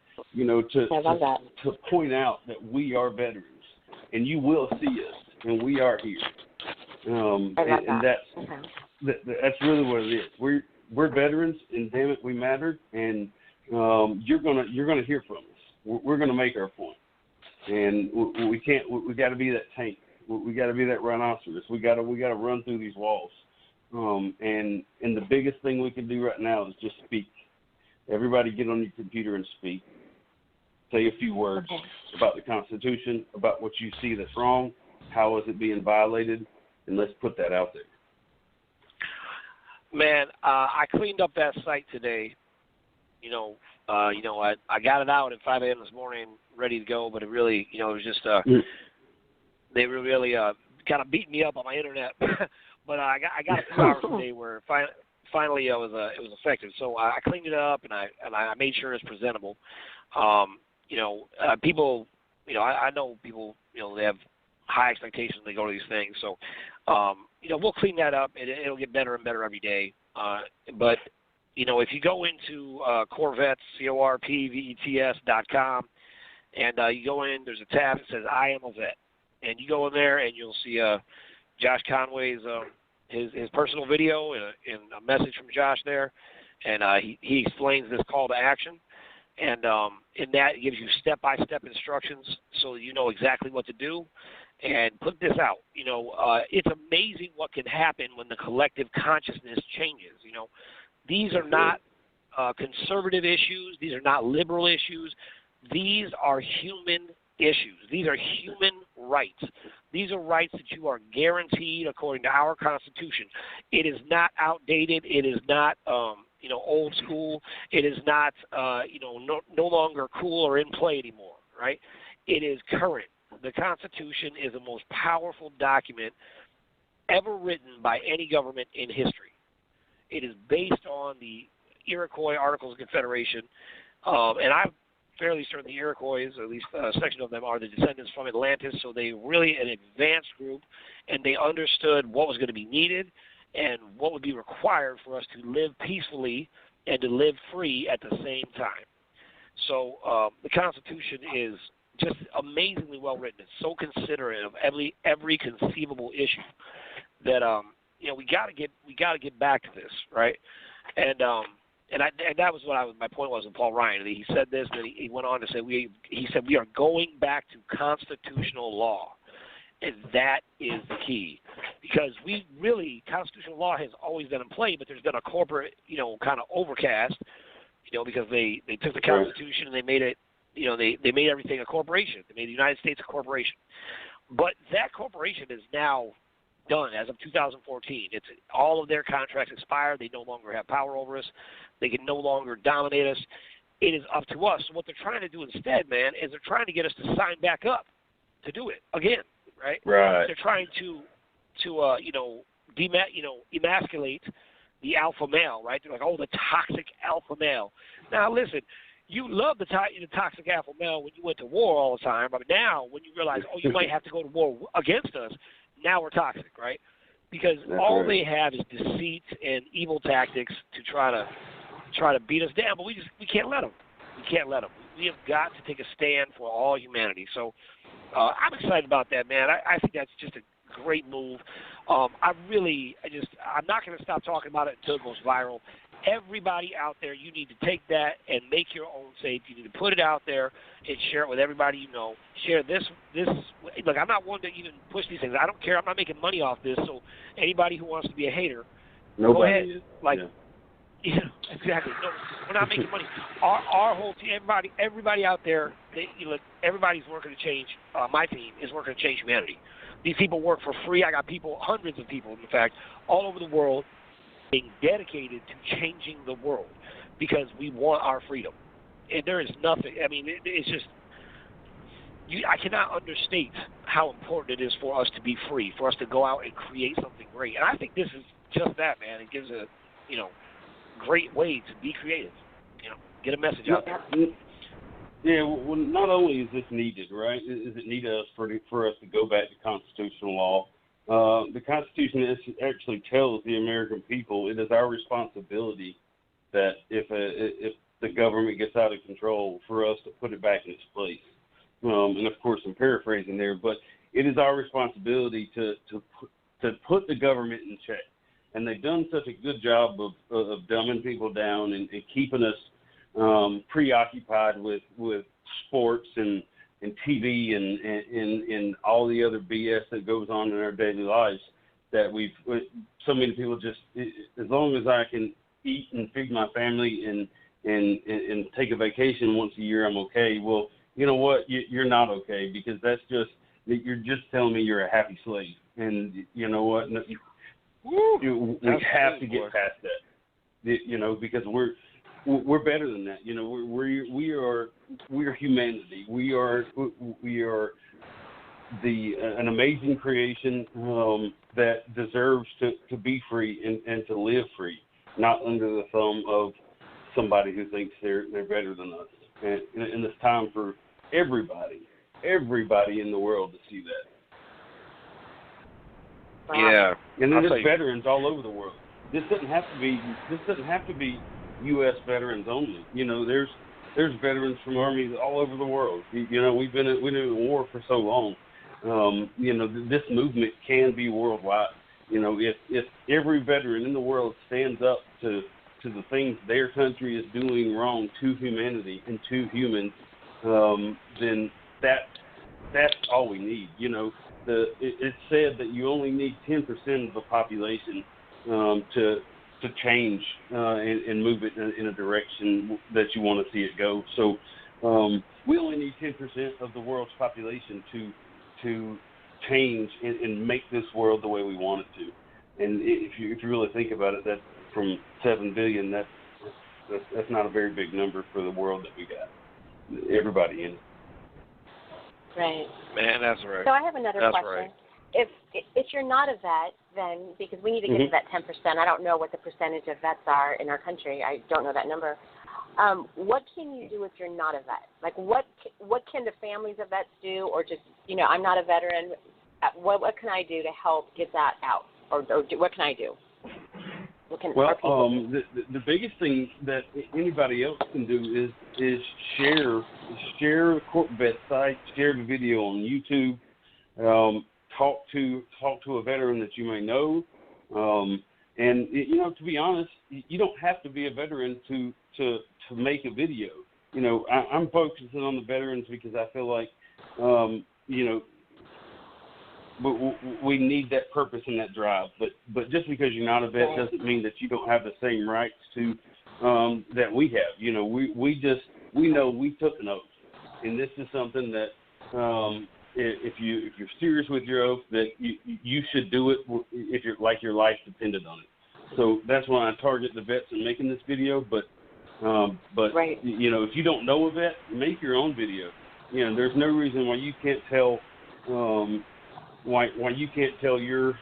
to point out that we are veterans and you will see us and we are here. That's really what it is. We're veterans, and damn it, we matter. And you're gonna hear from us. We're gonna make our point, and we can't. We got to be that tank. We got to be that rhinoceros. We got to run through these walls. And the biggest thing we can do right now is just speak. Everybody, get on your computer and speak. Say a few words about the Constitution, about what you see that's wrong. How is it being violated? And let's put that out there. Man, I cleaned up that site today. I got it out at 5 a.m. this morning, ready to go, but it really, it was just they were really kind of beat me up on my internet. But I got a few hours today where finally it was effective. So I cleaned it up and I made sure it's presentable. People, I know people, they have high expectations when they go to these things. So, we'll clean that up and it'll get better and better every day. But if you go into Corvettes, CORPVETS.com, and you go in, there's a tab that says I am a vet. And you go in there and you'll see Josh Conway's his personal video and a message from Josh there. And he explains this call to action. And in that, it gives you step-by-step instructions so that you know exactly what to do. And put this out. It's amazing what can happen when the collective consciousness changes. These are not conservative issues. These are not liberal issues. These are human issues. These are human rights. These are rights that you are guaranteed according to our Constitution. It is not outdated. It is not old school. It is not no longer cool or in play anymore, right? It is current. The Constitution is the most powerful document ever written by any government in history. It is based on the Iroquois Articles of Confederation, and I'm fairly certain the Iroquois, or at least a section of them, are the descendants from Atlantis, so they really an advanced group, and they understood what was going to be needed and what would be required for us to live peacefully and to live free at the same time. So the Constitution is just amazingly well written. It's so considerate of every conceivable issue that we got to get back to this, right? And that was what my point was with Paul Ryan. He said this, and he went on to say he said we are going back to constitutional law, and that is the key, because constitutional law has always been in play, but there's been a corporate kind of overcast, because they took the Constitution and they made it. They made everything a corporation. They made the United States a corporation. But that corporation is now done as of 2014. It's all of their contracts expired. They no longer have power over us. They can no longer dominate us. It is up to us. So what they're trying to do instead, man, is they're trying to get us to sign back up to do it again, right? Right. They're trying to emasculate the alpha male, right? They're like, the toxic alpha male. Now, listen. You loved the toxic alpha male when you went to war all the time, but now when you realize, you might have to go to war against us, now we're toxic, right? Because they have is deceit and evil tactics to try to beat us down, but we can't let them. We can't let them. We have got to take a stand for all humanity. So I'm excited about that, man. I think that's just a great move. I'm not going to stop talking about it until it goes viral. Everybody out there, you need to take that and make your own safe. You need to put it out there and share it with everybody you know. Share this. Look, I'm not one to even push these things. I don't care. I'm not making money off this. So anybody who wants to be a hater, go ahead. Exactly. No, we're not making money. Our whole team, everybody out there, everybody's working to change. My team is working to change humanity. These people work for free. I got hundreds of people, in fact, all over the world, being dedicated to changing the world because we want our freedom. And there is nothing, it's just, I cannot understate how important it is for us to be free, for us to go out and create something great. And I think this is just that, man. It gives a, great way to be creative, get a message out there. Yeah, well, not only is this needed, right, is it needed for us to go back to constitutional law. The Constitution actually tells the American people it is our responsibility that if the government gets out of control, for us to put it back in its place. And of course, I'm paraphrasing there, but it is our responsibility to put the government in check. And they've done such a good job of dumbing people down and keeping us preoccupied with sports and TV and all the other BS that goes on in our daily lives, that so many people just, as long as I can eat and feed my family and take a vacation once a year, I'm okay. Well, you know what? You're not okay, because you're just telling me you're a happy slave. And you know what? We have to get past that, because we're better than that. We are humanity. We are an amazing creation that deserves to be free and to live free, not under the thumb of somebody who thinks they're better than us. And it's time for everybody in the world to see that. Yeah, and then there's veterans all over the world. This doesn't have to be U.S. veterans only. You know, there's veterans from armies all over the world. You know, we've been in war for so long. You know, this movement can be worldwide. You know, if every veteran in the world stands up to the things their country is doing wrong to humanity and to humans, then that's all we need. You know, it's said that you only need 10% of the population to change and move it in a direction that you want to see it go. So we only need 10% of the world's population to change and make this world the way we want it to. And if you really think about it, that's from 7 billion. That's not a very big number for the world that we got. Everybody in it. Right. Man, that's right. So I have another that's question. Right. If you're not a vet, then because we need to get to that 10%, I don't know what the percentage of vets are in our country. I don't know that number. What can you do if you're not a vet? Like, what can the families of vets do, or just, you know, I'm not a veteran. What can I do to help get that out, or what can I do? The biggest thing that anybody else can do is share the Court Vet site, share the video on YouTube, talk to a veteran that you may know, and you know, to be honest, you don't have to be a veteran to make a video. You know, I'm focusing on the veterans because I feel like you know, we need that purpose and that drive. But just because you're not a vet doesn't mean that you don't have the same rights to that we have. You know, we know we took an oath, and this is something that if you're serious with your oath, that you should do it if you're like your life depended on it. So that's why I target the vets in making this video. But you know, if you don't know a vet, make your own video. You know, there's no reason why you can't tell why you can't tell your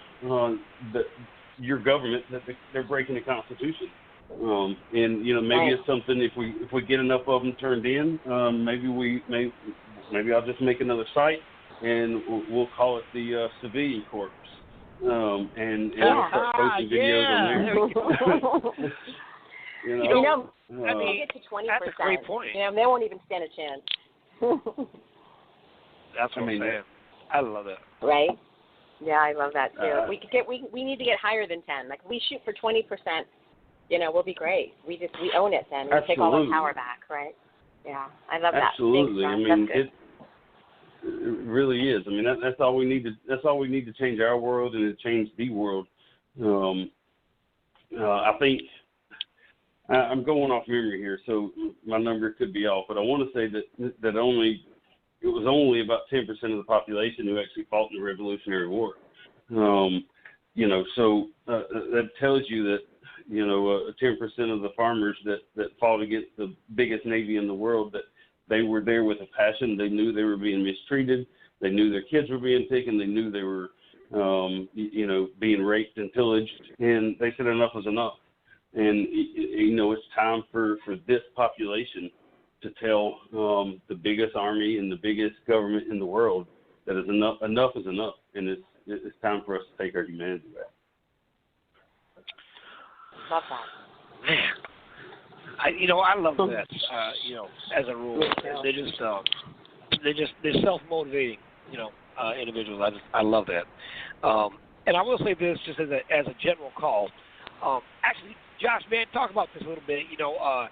government that they're breaking the Constitution. And you know, maybe it's something, if we get enough of them turned in, maybe I'll just make another site and we'll call it the Civilian Corps. And we'll start posting videos on there. you know, I mean, get to 20%. That's a great point. You know, they won't even stand a chance. That's what I'm saying. I love it. Right? Yeah, I love that too. We need to get higher than 10. Like, if we shoot for 20%, you know, we'll be great. We own it then. We take all the power back, right? Yeah, I love that. Absolutely. Thanks, I mean, it really is. I mean, that's all we need to. That's all we need to change our world and to change the world. I think I'm going off memory here, so my number could be off. But I want to say that it was only about 10% of the population who actually fought in the Revolutionary War. You know, so that tells you that, you know, 10% of the farmers that fought against the biggest navy in the world, that they were there with a passion. They knew they were being mistreated. They knew their kids were being taken. They knew they were, you know, being raped and pillaged. And they said enough was enough. And, you know, it's time for this population to tell the biggest army and the biggest government in the world that is enough is enough. And it's time for us to take our humanity back. Love that. Man, I love vets. You know, as a rule, they're self-motivating. You know, individuals. I love that. And I will say this, just as a general call. Actually, Josh, man, talk about this a little bit. You know,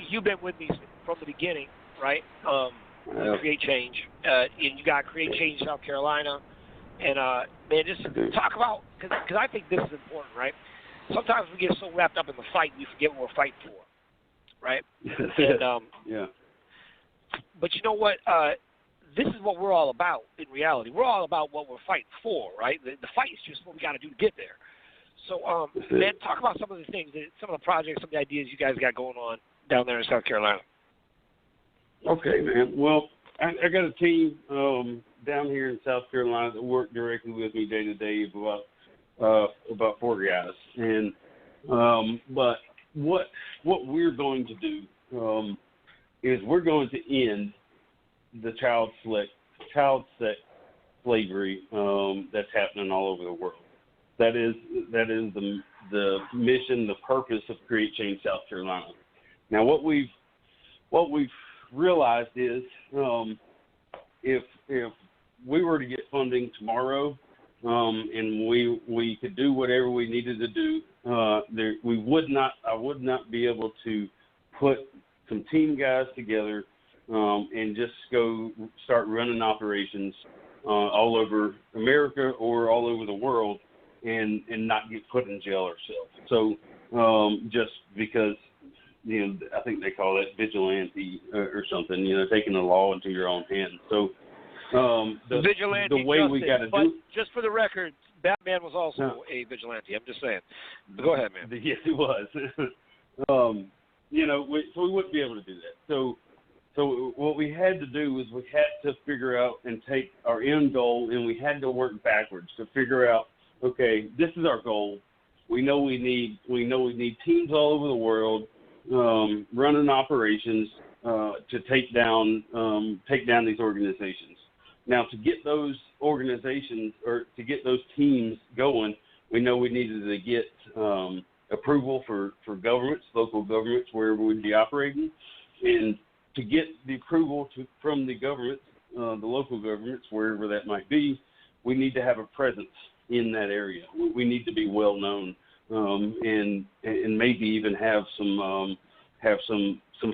you've been with me from the beginning, right? Kre8change, and you got Kre8change South Carolina, and man, just talk about, because I think this is important, right? Sometimes we get so wrapped up in the fight, we forget what we're fighting for, right? And, yeah. But you know what? This is what we're all about in reality. We're all about what we're fighting for, right? The fight is just what we got to do to get there. So, man, talk about some of the things, some of the projects, some of the ideas you guys got going on down there in South Carolina. Okay, man. Well, I got a team down here in South Carolina that work directly with me day to day about 4 guys. And but what we're going to do is we're going to end the child sex slavery that's happening all over the world. That is the mission, the purpose of Create Change South Carolina. Now, what we've realized is if we were to get funding tomorrow and we could do whatever we needed to do, I would not be able to put some team guys together and just go start running operations all over America or all over the world and not get put in jail ourselves. So just because, I think they call that vigilante or something, taking the law into your own hands. So vigilante the way justice, we got to but do, just for the record, Batman was also a vigilante. I'm just saying. Go ahead, man. Yes, he was. So we wouldn't be able to do that. So what we had to do was we had to figure out and take our end goal, and we had to work backwards to figure out, okay, this is our goal. We know we need teams all over the world running operations to take down these organizations. Now, to get those organizations or to get those teams going, we know we needed to get approval for governments, local governments, wherever we'd be operating, and to get the approval from the governments, the local governments, wherever that might be, we need to have a presence in that area. We need to be well known, and maybe even have some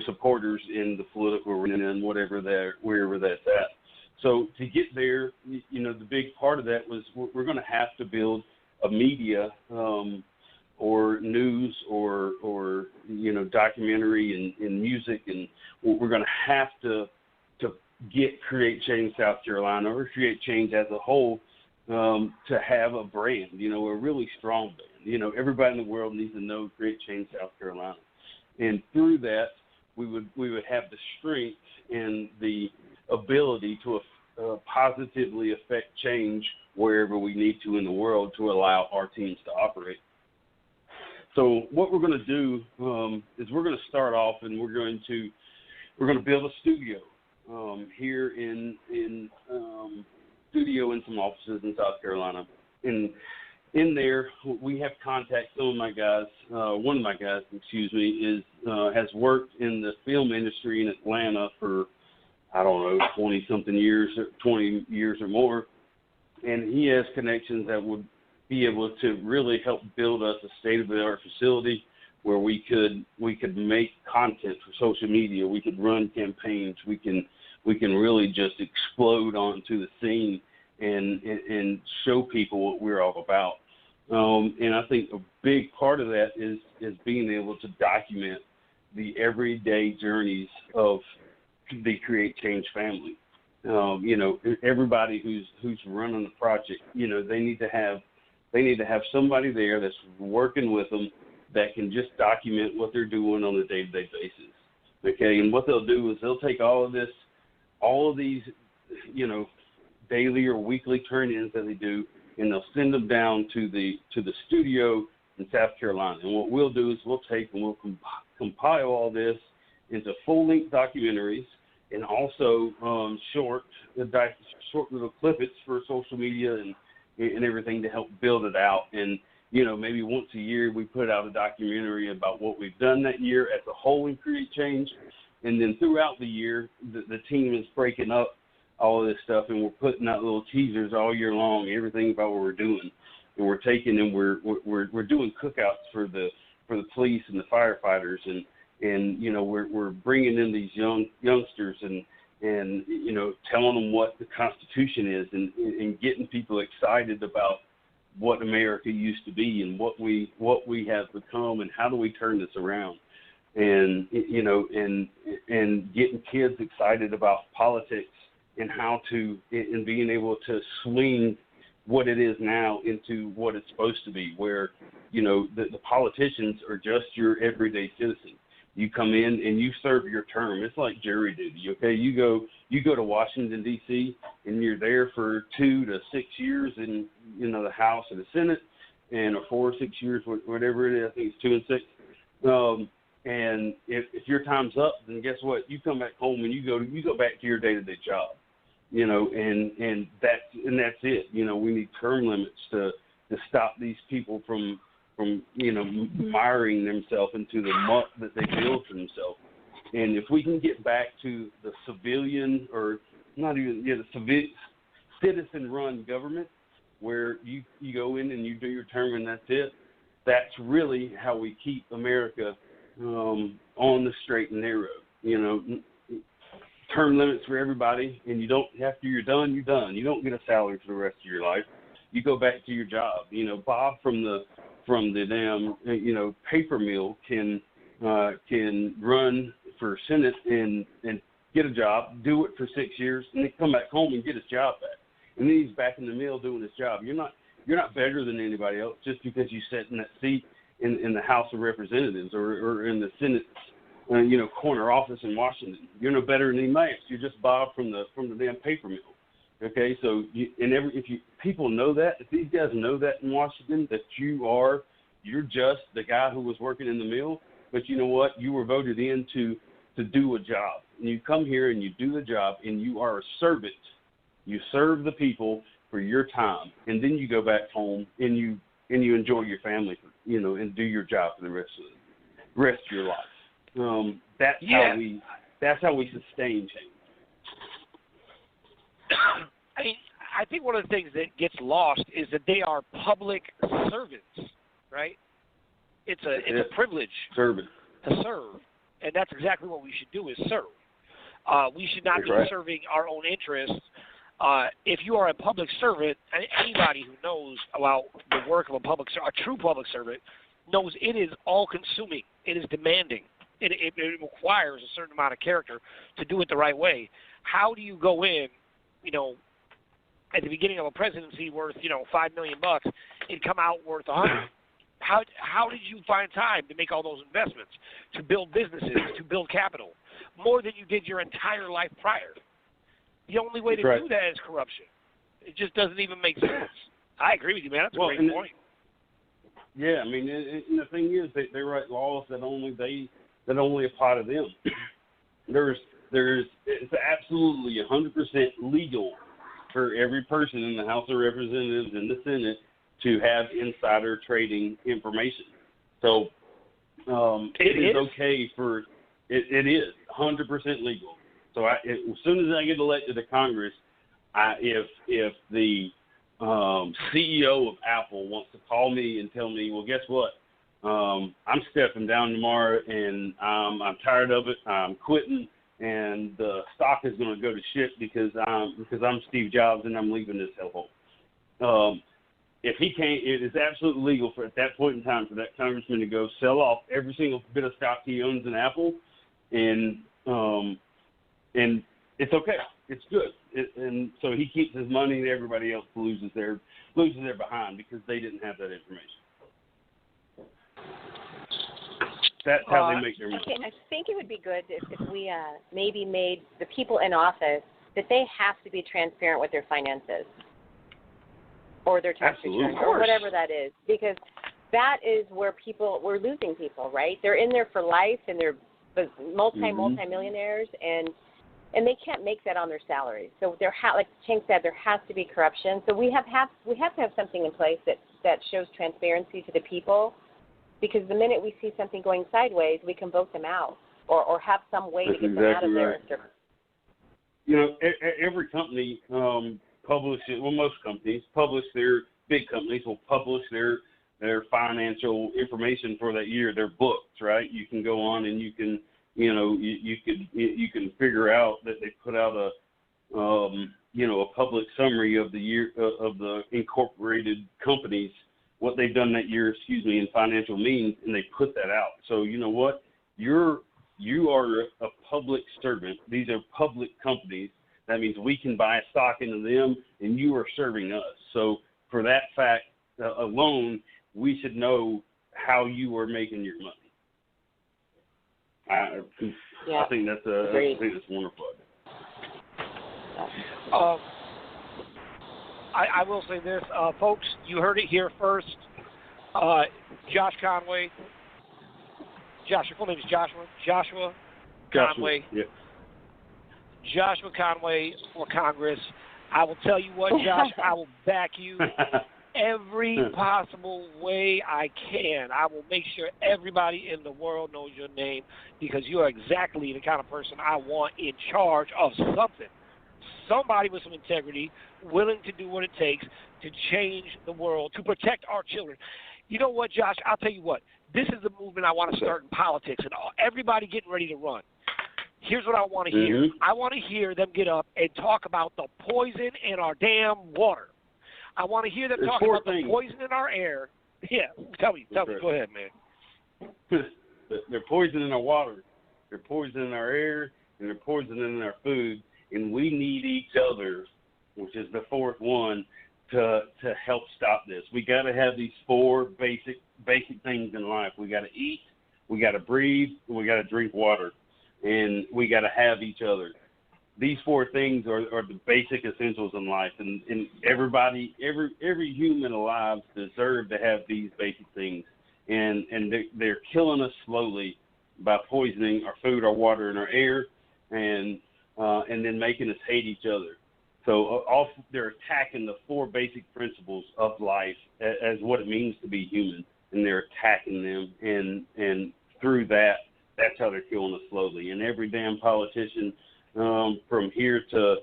supporters in the political arena and wherever that's at. So to get there, the big part of that was we're going to have to build a media or news or documentary and music, and we're going to have to get Create Change South Carolina or Create Change as a whole to have a brand, a really strong brand. Everybody in the world needs to know Create Change South Carolina, and through that we would have the strength and the ability to positively affect change wherever we need to in the world to allow our teams to operate. So what we're going to do is we're going to start off, and we're going to build a studio here in some offices in South Carolina. And in there, we have contacted some of my guys. One of my guys, has worked in the film industry in Atlanta for 20 years or more, and he has connections that would be able to really help build us a state-of-the-art facility where we could make content for social media. We could run campaigns. We can really just explode onto the scene and show people what we're all about. And I think a big part of that is being able to document the everyday journeys of the Create Change family. Everybody who's running the project, they need to have somebody there that's working with them that can just document what they're doing on a day-to-day basis. Okay, and what they'll do is they'll take all of these, daily or weekly turn-ins that they do, and they'll send them down to the studio in South Carolina. And what we'll do is we'll compile all this into full-length documentaries and also short little clippets for social media and everything to help build it out. And maybe once a year we put out a documentary about what we've done that year as a whole in Create Change, and then throughout the year the team is breaking up all of this stuff, and we're putting out little teasers all year long, everything about what we're doing, and we're taking and we're doing cookouts for the police and the firefighters, and we're bringing in these youngsters and telling them what the Constitution is, and getting people excited about what America used to be and what we have become, and how do we turn this around, and getting kids excited about politics and and being able to swing what it is now into what it's supposed to be, where the politicians are just your everyday citizen. You come in and you serve your term. It's like jury duty, okay? You go to Washington, D.C., and you're there for 2 to 6 years in the House or the Senate, and 4 or 6 years, whatever it is. I think it's 2 and 6. And if your time's up, then guess what? You come back home and you go back to your day-to-day job, and that's it. We need term limits to stop these people from miring themselves into the muck that they build for themselves. And if we can get back to the civilian, or not even, the citizen-run government, where you go in and you do your term and that's it, that's really how we keep America on the straight and narrow. Term limits for everybody, and you don't, after you're done, you're done. You don't get a salary for the rest of your life. You go back to your job. Bob from the damn paper mill can run for Senate and get a job, do it for 6 years, and then come back home and get his job back. And then he's back in the mill doing his job. You're not better than anybody else just because you sat in that seat in the House of Representatives or in the Senate, corner office in Washington. You're no better than anybody else. You're just Bob from the damn paper mill. Okay, so people know that, if these guys know that in Washington, that you're just the guy who was working in the mill, but you know what? You were voted in to do a job. And you come here and you do the job, and you are a servant. You serve the people for your time, and then you go back home and you enjoy your family, and do your job for the rest of your life. That's how we sustain change. I think one of the things that gets lost is that they are public servants, right? It's a privilege to serve, and that's exactly what we should do, is serve. We should not be serving our own interests. If you are a public servant, anybody who knows about the work of a true public servant knows it is all-consuming. It is demanding. It requires a certain amount of character to do it the right way. How do you go in, at the beginning of a presidency worth, $5 million and come out worth $100? How did you find time to make all those investments, to build businesses, to build capital, more than you did your entire life prior? The only way to do that is corruption. It just doesn't even make sense. I agree with you, man. That's a great point. Yeah, I mean, and the thing is, they write laws that only apply to them. It's absolutely 100% legal for every person in the House of Representatives and the Senate to have insider trading information. So it is okay for it is 100% legal. So as soon as I get elected to Congress, if the CEO of Apple wants to call me and tell me, well, guess what? I'm stepping down tomorrow, and I'm tired of it. I'm quitting, and the stock is going to go to shit because I'm Steve Jobs and I'm leaving this hellhole. If he can't, it is absolutely legal at that point in time for that congressman to go sell off every single bit of stock he owns in Apple, and it's okay. It's good. And so he keeps his money, and everybody else loses their behind because they didn't have that information. That's how they make their money. Okay, I think it would be good if we maybe made the people in office that they have to be transparent with their finances or their tax returns or whatever that is, because that is where we're losing people, right? They're in there for life, and they're multi-millionaires, and they can't make that on their salaries. So like Chang said, there has to be corruption. So we have to have something in place that shows transparency to the people, because the minute we see something going sideways, we can vote them out or have some way to get them out of there. Every company most companies publish big companies will publish their financial information for that year, their books, right? You can go on and you can figure out that they put out a public summary of the year of the incorporated companies, what they've done that year, in financial means, and they put that out. So you know what? You are a public servant. These are public companies. That means we can buy stock into them, and you are serving us. So for that fact alone, we should know how you are making your money. I think that's wonderful. I will say this, folks. You heard it here first. Josh Conway. Josh, your full name is Joshua. Joshua Conway. Yeah. Joshua Conway for Congress. I will tell you what, Josh, I will back you every possible way I can. I will make sure everybody in the world knows your name because you are exactly the kind of person I want in charge of something. Somebody with some integrity, willing to do what it takes to change the world, to protect our children. You know what, Josh? I'll tell you what. This is the movement I want to start in politics, and everybody getting ready to run. Here's what I want to hear. I want to hear them get up and talk about the poison in our damn water. I want to hear them talk about the poison in our air. Yeah, tell me. Go ahead, man. They're poisoning our water. They're poisoning our air, and they're poisoning our food. And we need each other, which is the fourth one, to help stop this. We got to have these four basic things in life. We got to eat, we got to breathe, and we got to drink water, and we got to have each other. These four things are the basic essentials in life, and everybody, every human alive deserves to have these basic things, and they're killing us slowly by poisoning our food, our water, and our air, and then making us hate each other. So they're attacking the four basic principles of life as what it means to be human, and they're attacking them, and through that, that's how they're killing us slowly. And every damn politician, from here to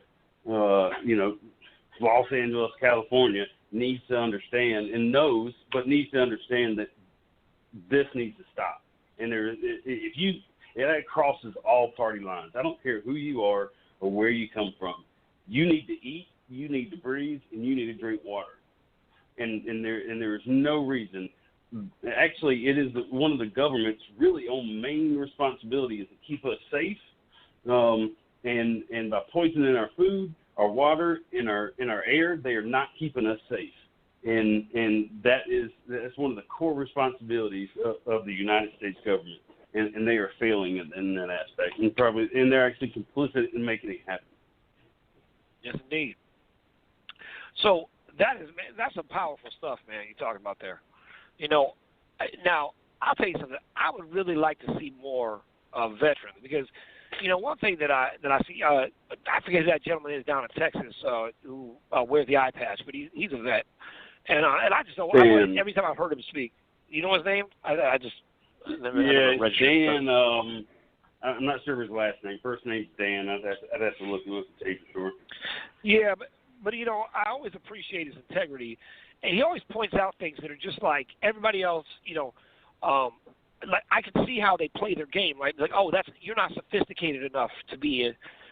Los Angeles, California, needs to understand and knows, but needs to understand that this needs to stop. And that crosses all party lines. I don't care who you are or where you come from. You need to eat, you need to breathe, and you need to drink water. And there is no reason. Actually, it is one of the government's really own main responsibility is to keep us safe. And by poisoning our food, our water, and our air, they are not keeping us safe. And that's one of the core responsibilities of the United States government. And they are failing in that aspect, and they're actually complicit in making it happen. Yes, indeed. So that's some powerful stuff, man. You're talking about there. Now I'll tell you something. I would really like to see more veterans because, one thing that I see. I forget who that gentleman is down in Texas who wears the eye patch, but he's a vet, and I just don't. Every time I've heard him speak, you know his name? I just. Dan. I'm not sure of his last name. First name's Dan. I'd have to look him up to take for sure. Yeah, but I always appreciate his integrity, and he always points out things that are just like everybody else. Like I can see how they play their game, right? Like, you're not sophisticated enough to be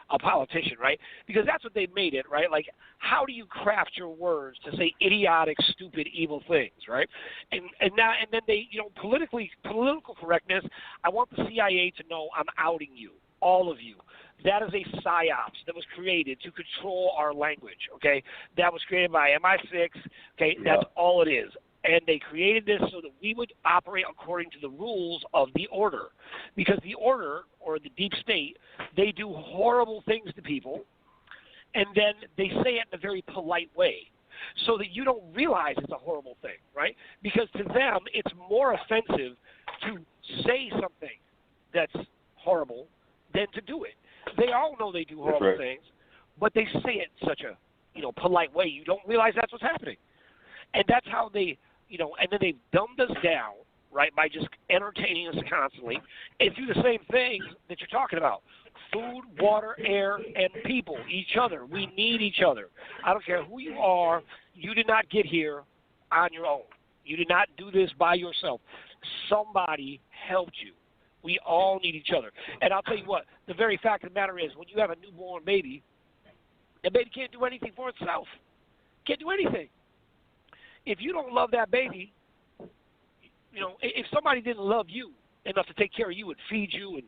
a politician, right? Because that's what they've made it, right? Like, how do you craft your words to say idiotic, stupid, evil things, right? And then they, political correctness. I want the CIA to know I'm outing you, all of you. That is a psyops that was created to control our language, okay? That was created by MI6, okay? Yeah. That's all it is. And they created this so that we would operate according to the rules of the order. Because the order, or the deep state, they do horrible things to people, and then they say it in a very polite way so that you don't realize it's a horrible thing, right? Because to them, it's more offensive to say something that's horrible than to do it. They all know they do horrible things, but they say it in such a polite way. You don't realize that's what's happening. And that's how they, and then they've dumbed us down, right, by just entertaining us constantly and do the same things that you're talking about. Food, water, air, and people, each other. We need each other. I don't care who you are. You did not get here on your own. You did not do this by yourself. Somebody helped you. We all need each other. And I'll tell you what, the very fact of the matter is when you have a newborn baby, the baby can't do anything for itself. Can't do anything. If you don't love that baby, if somebody didn't love you enough to take care of you and feed you and,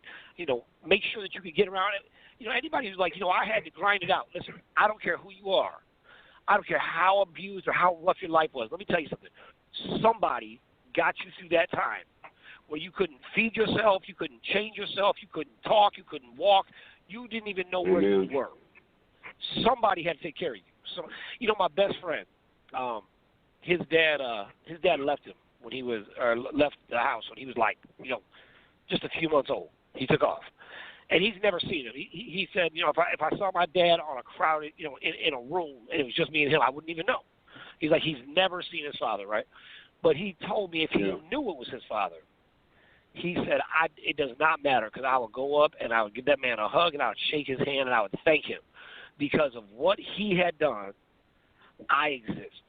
make sure that you could get around it, anybody who's like, I had to grind it out. Listen, I don't care who you are. I don't care how abused or how rough your life was. Let me tell you something. Somebody got you through that time where you couldn't feed yourself, you couldn't change yourself, you couldn't talk, you couldn't walk. You didn't even know where you were. Somebody had to take care of you. So, my best friend, his dad left him when he was, or left the house when he was like, just a few months old. He took off, and he's never seen him. He said, if I saw my dad on a crowded, in a room and it was just me and him, I wouldn't even know. He's like, he's never seen his father, right? But he told me if he knew it was his father, he said, it does not matter because I would go up and I would give that man a hug and I would shake his hand and I would thank him because of what he had done. I exist.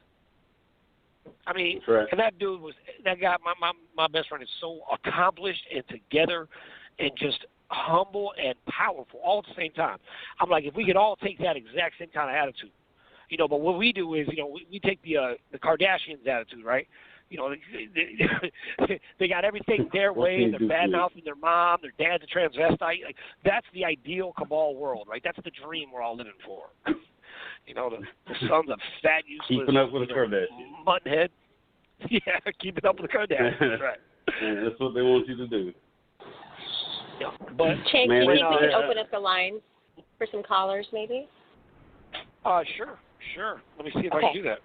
I mean, and that guy, my best friend is so accomplished and together and just humble and powerful all at the same time. I'm like, if we could all take that exact same kind of attitude, you know, but what we do is, you know, we take the Kardashians attitude, right? You know, they got everything their way. They're bad-mouthing their mom. Their dad's a transvestite. Like, that's the ideal cabal world, right? That's the dream we're all living for. You know, the son's a fat, useless, keeping up with the Kardashians. Muttonhead. Yeah, keeping up with the Kardashians. Right. Yeah, that's what they want you to do. Yeah, but Chang, do you think we can open up the lines for some callers, maybe? Sure. Let me see if I can do that.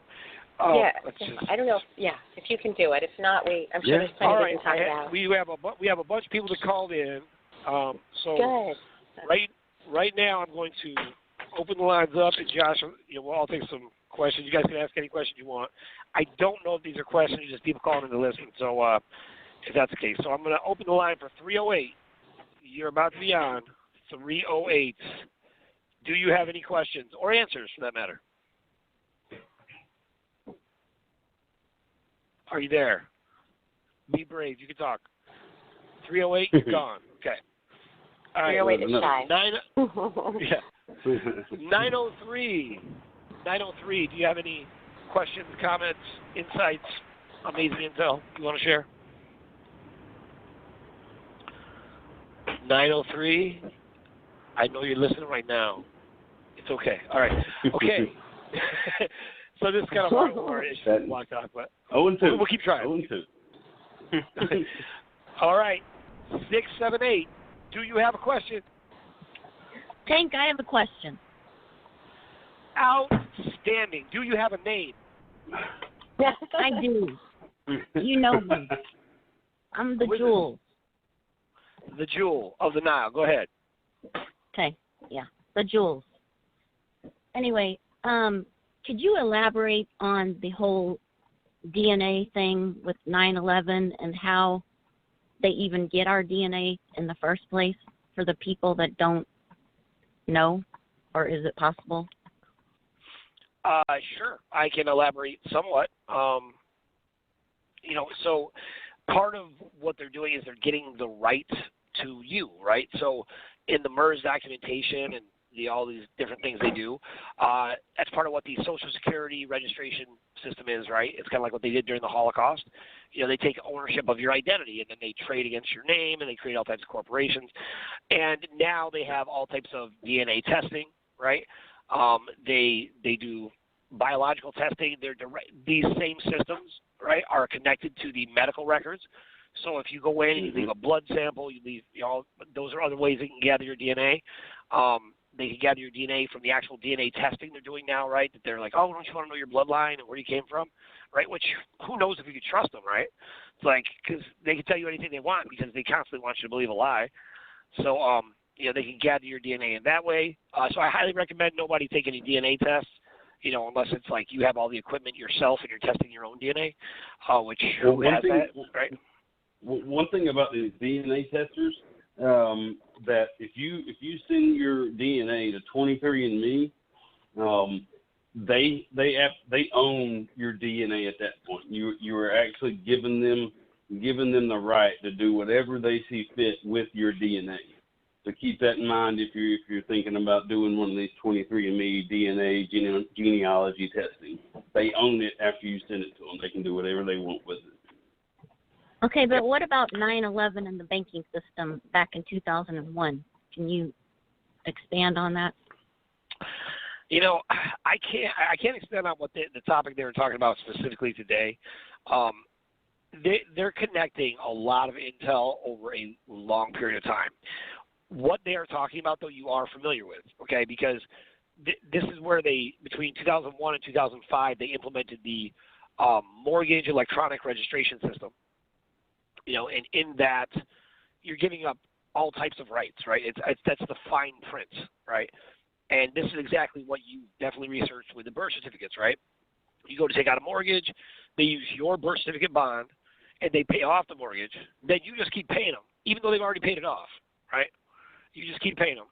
I don't know. If you can do it. If not, I'm sure there's plenty we can talk about. We have a bunch of people that called in. So good. Right now, I'm going to open the lines up, and Josh, we'll all take some questions. You guys can ask any questions you want. I don't know if these are questions, just people calling in to listen. So if that's the case, so I'm going to open the line for 308. You're about to be on 308. Do you have any questions or answers for that matter? Are you there? Be brave. You can talk. 308, you're gone. Okay. All right. 308 is shy. 903. 903, do you have any questions, comments, insights, amazing intel you want to share? 903, I know you're listening right now. It's okay. All right. Okay. So this is kind of hard issue blocked off, but 0-2. We'll keep trying. 0-2. All right. 678. Do you have a question? Tank, I have a question. Outstanding. Do you have a name? I do. You know me. I'm the Jewel. The Jewel of the Nile. Go ahead. Okay. Yeah. The Jewels. Anyway, could you elaborate on the whole DNA thing with 9/11 and how they even get our DNA in the first place for the people that don't know? Or is it possible? Sure. I can elaborate somewhat. So part of what they're doing is they're getting the right to you, right? So in the MERS documentation and all these different things they do, that's part of what the Social Security registration system is, right? It's kind of like what they did during the Holocaust. They take ownership of your identity, and then they trade against your name, and they create all types of corporations. And now they have all types of DNA testing, right? They do biological testing. These same systems, right, are connected to the medical records. So if you go in and you leave a blood sample, you leave, those are other ways they can gather your DNA. They can gather your DNA from the actual DNA testing they're doing now, right? That they're like, oh, don't you want to know your bloodline and where you came from, right? Which, who knows if you could trust them, right? It's like, because they can tell you anything they want because they constantly want you to believe a lie. So, they can gather your DNA in that way. So I highly recommend nobody take any DNA tests, unless it's like you have all the equipment yourself and you're testing your own DNA, which who has that, right? One thing about these DNA testers, that if you send your DNA to 23andMe, they own your DNA at that point. You are actually giving them the right to do whatever they see fit with your DNA. So keep that in mind if you're thinking about doing one of these 23andMe DNA genealogy testing. They own it after you send it to them. They can do whatever they want with it. Okay, but what about 9/11 and the banking system back in 2001? Can you expand on that? I can't expand on what the topic they were talking about specifically today. They're connecting a lot of intel over a long period of time. What they are talking about, though, you are familiar with, okay? Because this is where between 2001 and 2005, they implemented the mortgage electronic registration system. And in that, you're giving up all types of rights, right? That's the fine print, right? And this is exactly what you definitely researched with the birth certificates, right? You go to take out a mortgage, they use your birth certificate bond, and they pay off the mortgage. Then you just keep paying them, even though they've already paid it off, right? You just keep paying them.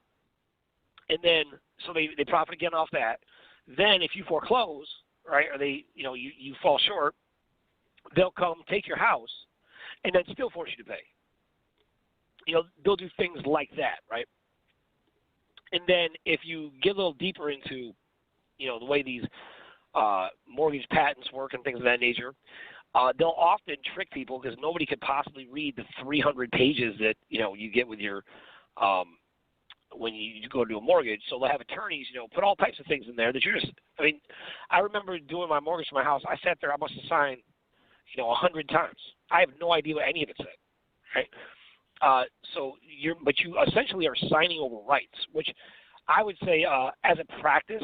And then, so they profit again off that. Then if you foreclose, right, or you fall short, they'll come take your house and then still force you to pay. They'll do things like that, right? And then if you get a little deeper into, the way these mortgage patents work and things of that nature, they'll often trick people because nobody could possibly read the 300 pages that, you get with your when you go to do a mortgage. So they'll have attorneys, put all types of things in there that you're just, I remember doing my mortgage for my house. I sat there, I must have signed, 100 times. I have no idea what any of it said, right? But you essentially are signing over rights, which I would say as a practice,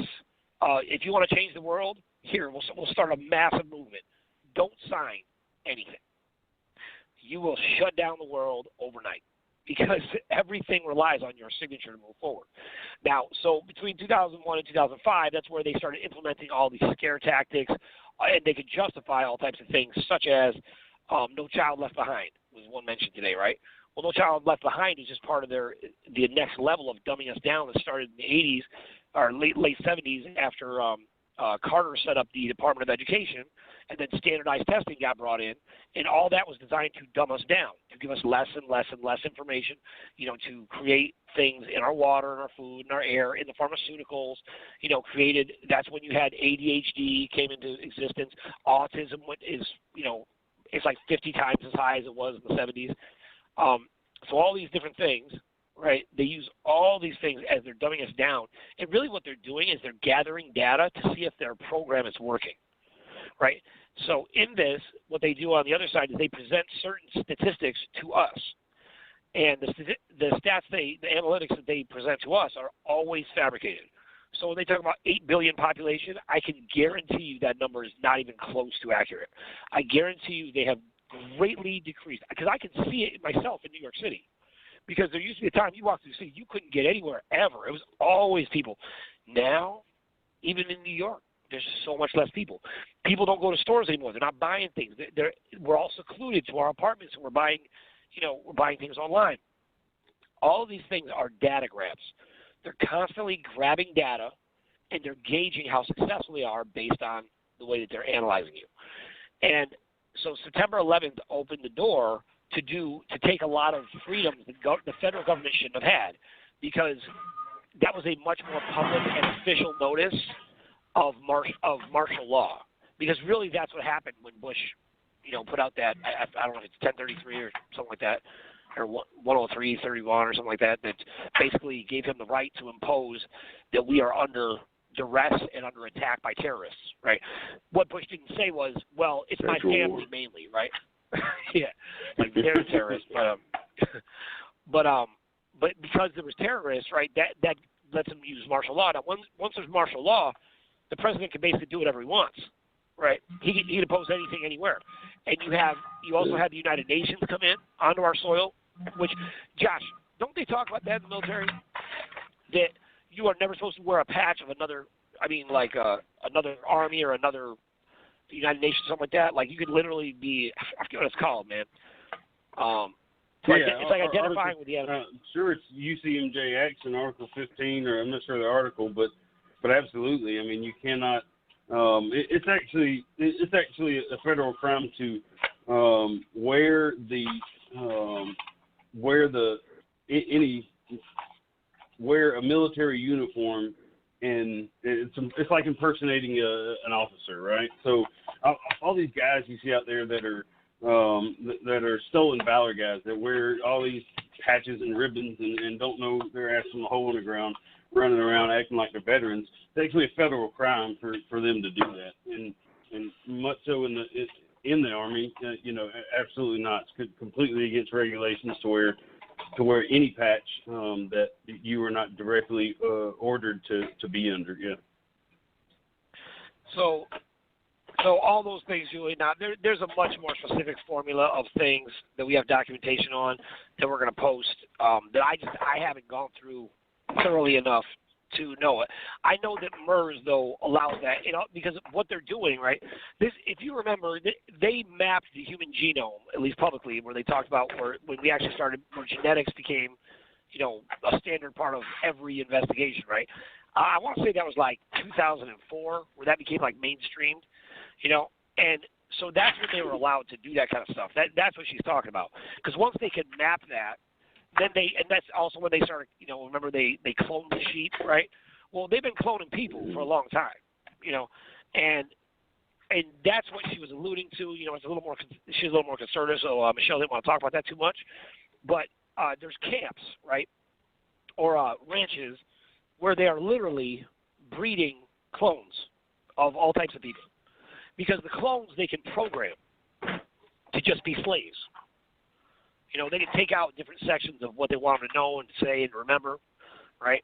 if you want to change the world, here, we'll start a massive movement. Don't sign anything. You will shut down the world overnight because everything relies on your signature to move forward. Now, so between 2001 and 2005, that's where they started implementing all these scare tactics, and they could justify all types of things, such as No Child Left Behind was one mentioned today, right? Well, No Child Left Behind is just part of the next level of dumbing us down that started in the 80s or late 70s after Carter set up the Department of Education, and then standardized testing got brought in, and all that was designed to dumb us down, to give us less and less and less information, to create things in our water, in our food, in our air, in the pharmaceuticals, that's when you had ADHD came into existence. Autism it's like 50 times as high as it was in the 70s. So all these different things, right, they use all these things as they're dumbing us down. And really what they're doing is they're gathering data to see if their program is working, right? So in this, what they do on the other side is they present certain statistics to us. And the stats, the analytics that they present to us are always fabricated. So when they talk about 8 billion population, I can guarantee you that number is not even close to accurate. I guarantee you they have greatly decreased, because I can see it myself in New York City. Because there used to be a time you walked through the city, you couldn't get anywhere ever. It was always people. Now, even in New York, there's so much less people. People don't go to stores anymore. They're not buying things. We're all secluded to our apartments, and we're buying things online. All of these things are data grabs. They're constantly grabbing data, and they're gauging how successful they are based on the way that they're analyzing you. And so September 11th opened the door to take a lot of freedoms that the federal government shouldn't have had, because that was a much more public and official notice of martial law. Because really that's what happened when Bush, put out that, I don't know if it's 1033 or something like that, or 103.31 or something like that, that basically gave him the right to impose that we are under duress and under attack by terrorists, right? What Bush didn't say was, well, it's my family mainly, right? Yeah, like they're terrorists, but because there was terrorists, right? That lets them use martial law. Now, once there's martial law, the president can basically do whatever he wants, right? He can impose anything anywhere, and you also have the United Nations come in onto our soil, which, Josh, don't they talk about that in the military? That you are never supposed to wear a patch of another army or another United Nations, something like that. Like you could literally be, I forget what it's called, man. It's like identifying Article, with the enemy. Sure, it's UCMJ Acts in Article 15, or I'm not sure the article, but absolutely. I mean, you cannot. It's actually a federal crime to wear a military uniform, and it's like impersonating an officer, right? So all these guys you see out there that are stolen valor guys that wear all these patches and ribbons and don't know their ass from a hole in the ground, running around acting like they're veterans. It's actually a federal crime for them to do that, and much so in the Army, absolutely not. It's completely against regulations to wear any patch that you were not directly ordered to be under. Yeah. So all those things, Julie. Now there's a much more specific formula of things that we have documentation on that we're going to post that I haven't gone through thoroughly enough to know it. I know that MERS, though, allows that, because of what they're doing, right? If you remember, they mapped the human genome, at least publicly, where they talked about when we actually started, where genetics became, a standard part of every investigation, right? I want to say that was like 2004, where that became like mainstreamed, and so that's when they were allowed to do that kind of stuff. That's what she's talking about. Because once they could map that, then and that's also when they started, remember they cloned the sheep, right? Well, they've been cloning people for a long time, and that's what she was alluding to. She's a little more conservative, so Michelle didn't want to talk about that too much. But there's camps, right, or ranches where they are literally breeding clones of all types of people, because the clones they can program to just be slaves. They can take out different sections of what they want them to know and say and remember, right?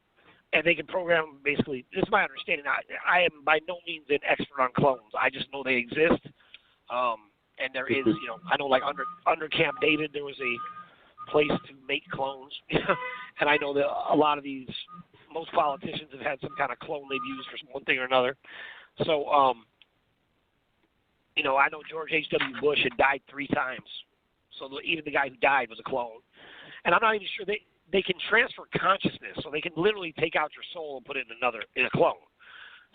And they can program basically. This is my understanding. I am by no means an expert on clones. I just know they exist. And there is, I know like under Camp David there was a place to make clones, and I know that a lot of most politicians have had some kind of clone they've used for one thing or another. So, I know George H.W. Bush had died 3 times. So even the guy who died was a clone. And I'm not even sure they can transfer consciousness. So they can literally take out your soul and put it in a clone.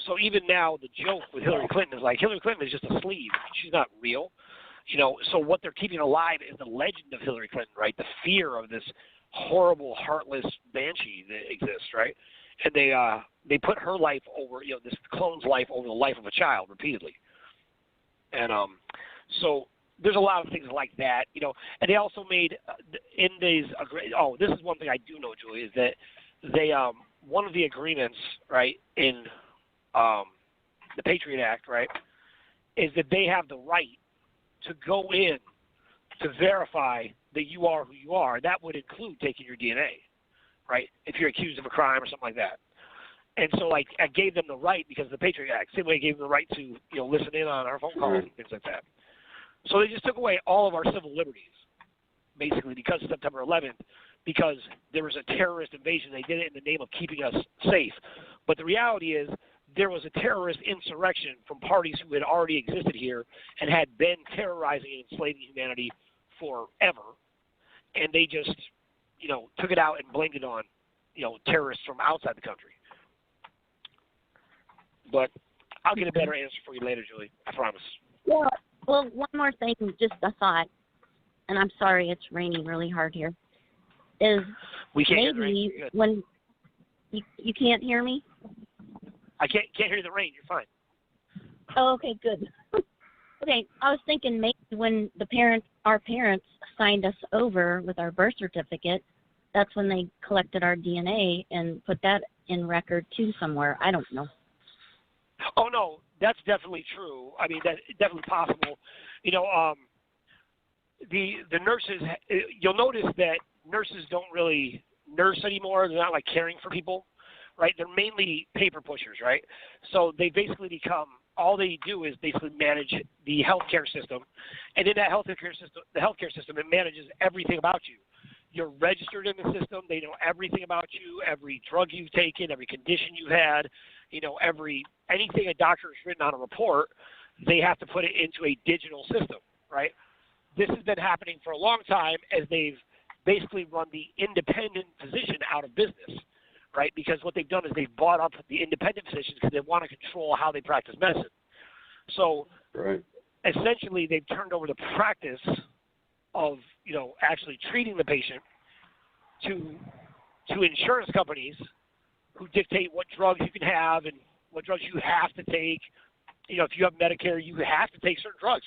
So even now the joke with Hillary Clinton is like, Hillary Clinton is just a sleeve. She's not real. So what they're keeping alive is the legend of Hillary Clinton, right? The fear of this horrible, heartless banshee that exists, right? And they put her life over, this clone's life over the life of a child repeatedly. And so there's a lot of things like that, and they also made in these. This is one thing I do know, Julie, is that they one of the agreements, right, in the Patriot Act, right, is that they have the right to go in to verify that you are who you are. That would include taking your DNA, right, if you're accused of a crime or something like that. And so, I gave them the right because of the Patriot Act. Same way I gave them the right to, listen in on our phone calls and things like that. So they just took away all of our civil liberties, basically, because of September 11th, because there was a terrorist invasion. They did it in the name of keeping us safe. But the reality is there was a terrorist insurrection from parties who had already existed here and had been terrorizing and enslaving humanity forever. And they just, took it out and blamed it on, terrorists from outside the country. But I'll get a better answer for you later, Julie. I promise. Yeah. Well, one more thing, just a thought, and I'm sorry it's raining really hard here, is we can't hear the maybe rain. when you can't hear me? I can't hear the rain. You're fine. Oh, okay, good. Okay, I was thinking maybe when our parents signed us over with our birth certificate, that's when they collected our DNA and put that in record too somewhere. I don't know. Oh, no. That's definitely true. I mean, that's definitely possible. The nurses, you'll notice that nurses don't really nurse anymore. They're not like caring for people, right? They're mainly paper pushers, right? So they basically all they do is basically manage the healthcare system. And in that the healthcare system, it manages everything about you. You're registered in the system. They know everything about you, every drug you've taken, every condition you've had, anything a doctor has written on a report, they have to put it into a digital system, right? This has been happening for a long time as they've basically run the independent physician out of business, right? Because what they've done is they've bought up the independent physicians because they want to control how they practice medicine. So essentially they've turned over the practice of, actually treating the patient to insurance companies who dictate what drugs you can have and what drugs you have to take. If you have Medicare, you have to take certain drugs,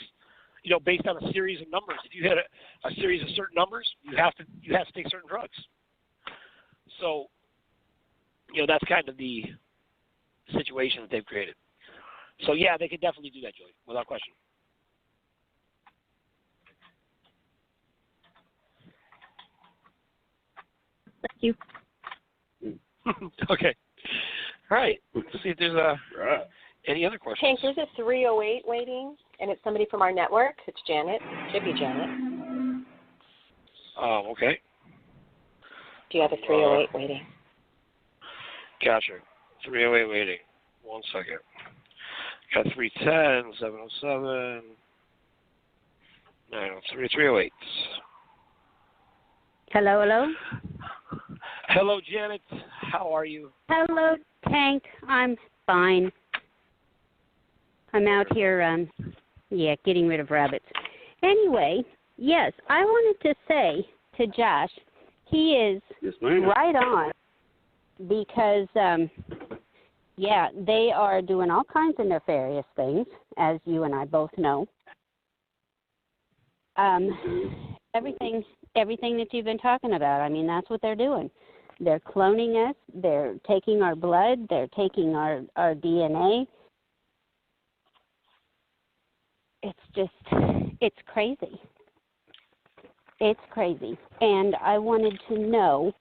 based on a series of numbers. If you hit a series of certain numbers, you have to take certain drugs. So, that's kind of the situation that they've created. So, yeah, they could definitely do that, Julie, without question. Thank you. Okay. All right. Let's see if there's any other questions. Hank, there's a 308 waiting, and it's somebody from our network. It's Janet. Should be Janet. Okay. Do you have a 308 waiting? Gotcha. 308 waiting. 1 second. Got 310, 707, 903, 308. Hello, hello. Hello, Janet. How are you? Hello, Tank. I'm fine. I'm out here, getting rid of rabbits. Anyway, yes, I wanted to say to Josh, he is right on because, they are doing all kinds of nefarious things, as you and I both know. Everything that you've been talking about, I mean, that's what they're doing. They're cloning us. They're taking our blood. They're taking our DNA. It's crazy. It's crazy. And I wanted to know,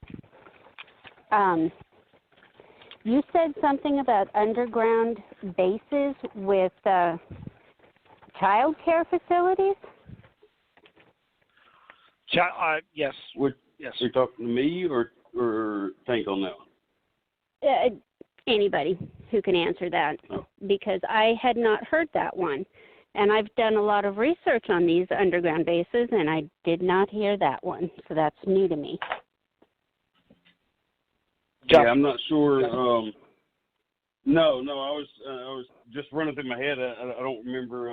you said something about underground bases with child care facilities? Yes. Yes. Are you talking to me or Tank on that one? Anybody who can answer that, because I had not heard that one. And I've done a lot of research on these underground bases, and I did not hear that one. So that's new to me. Yeah, I'm not sure. No, I was just running through my head. I don't remember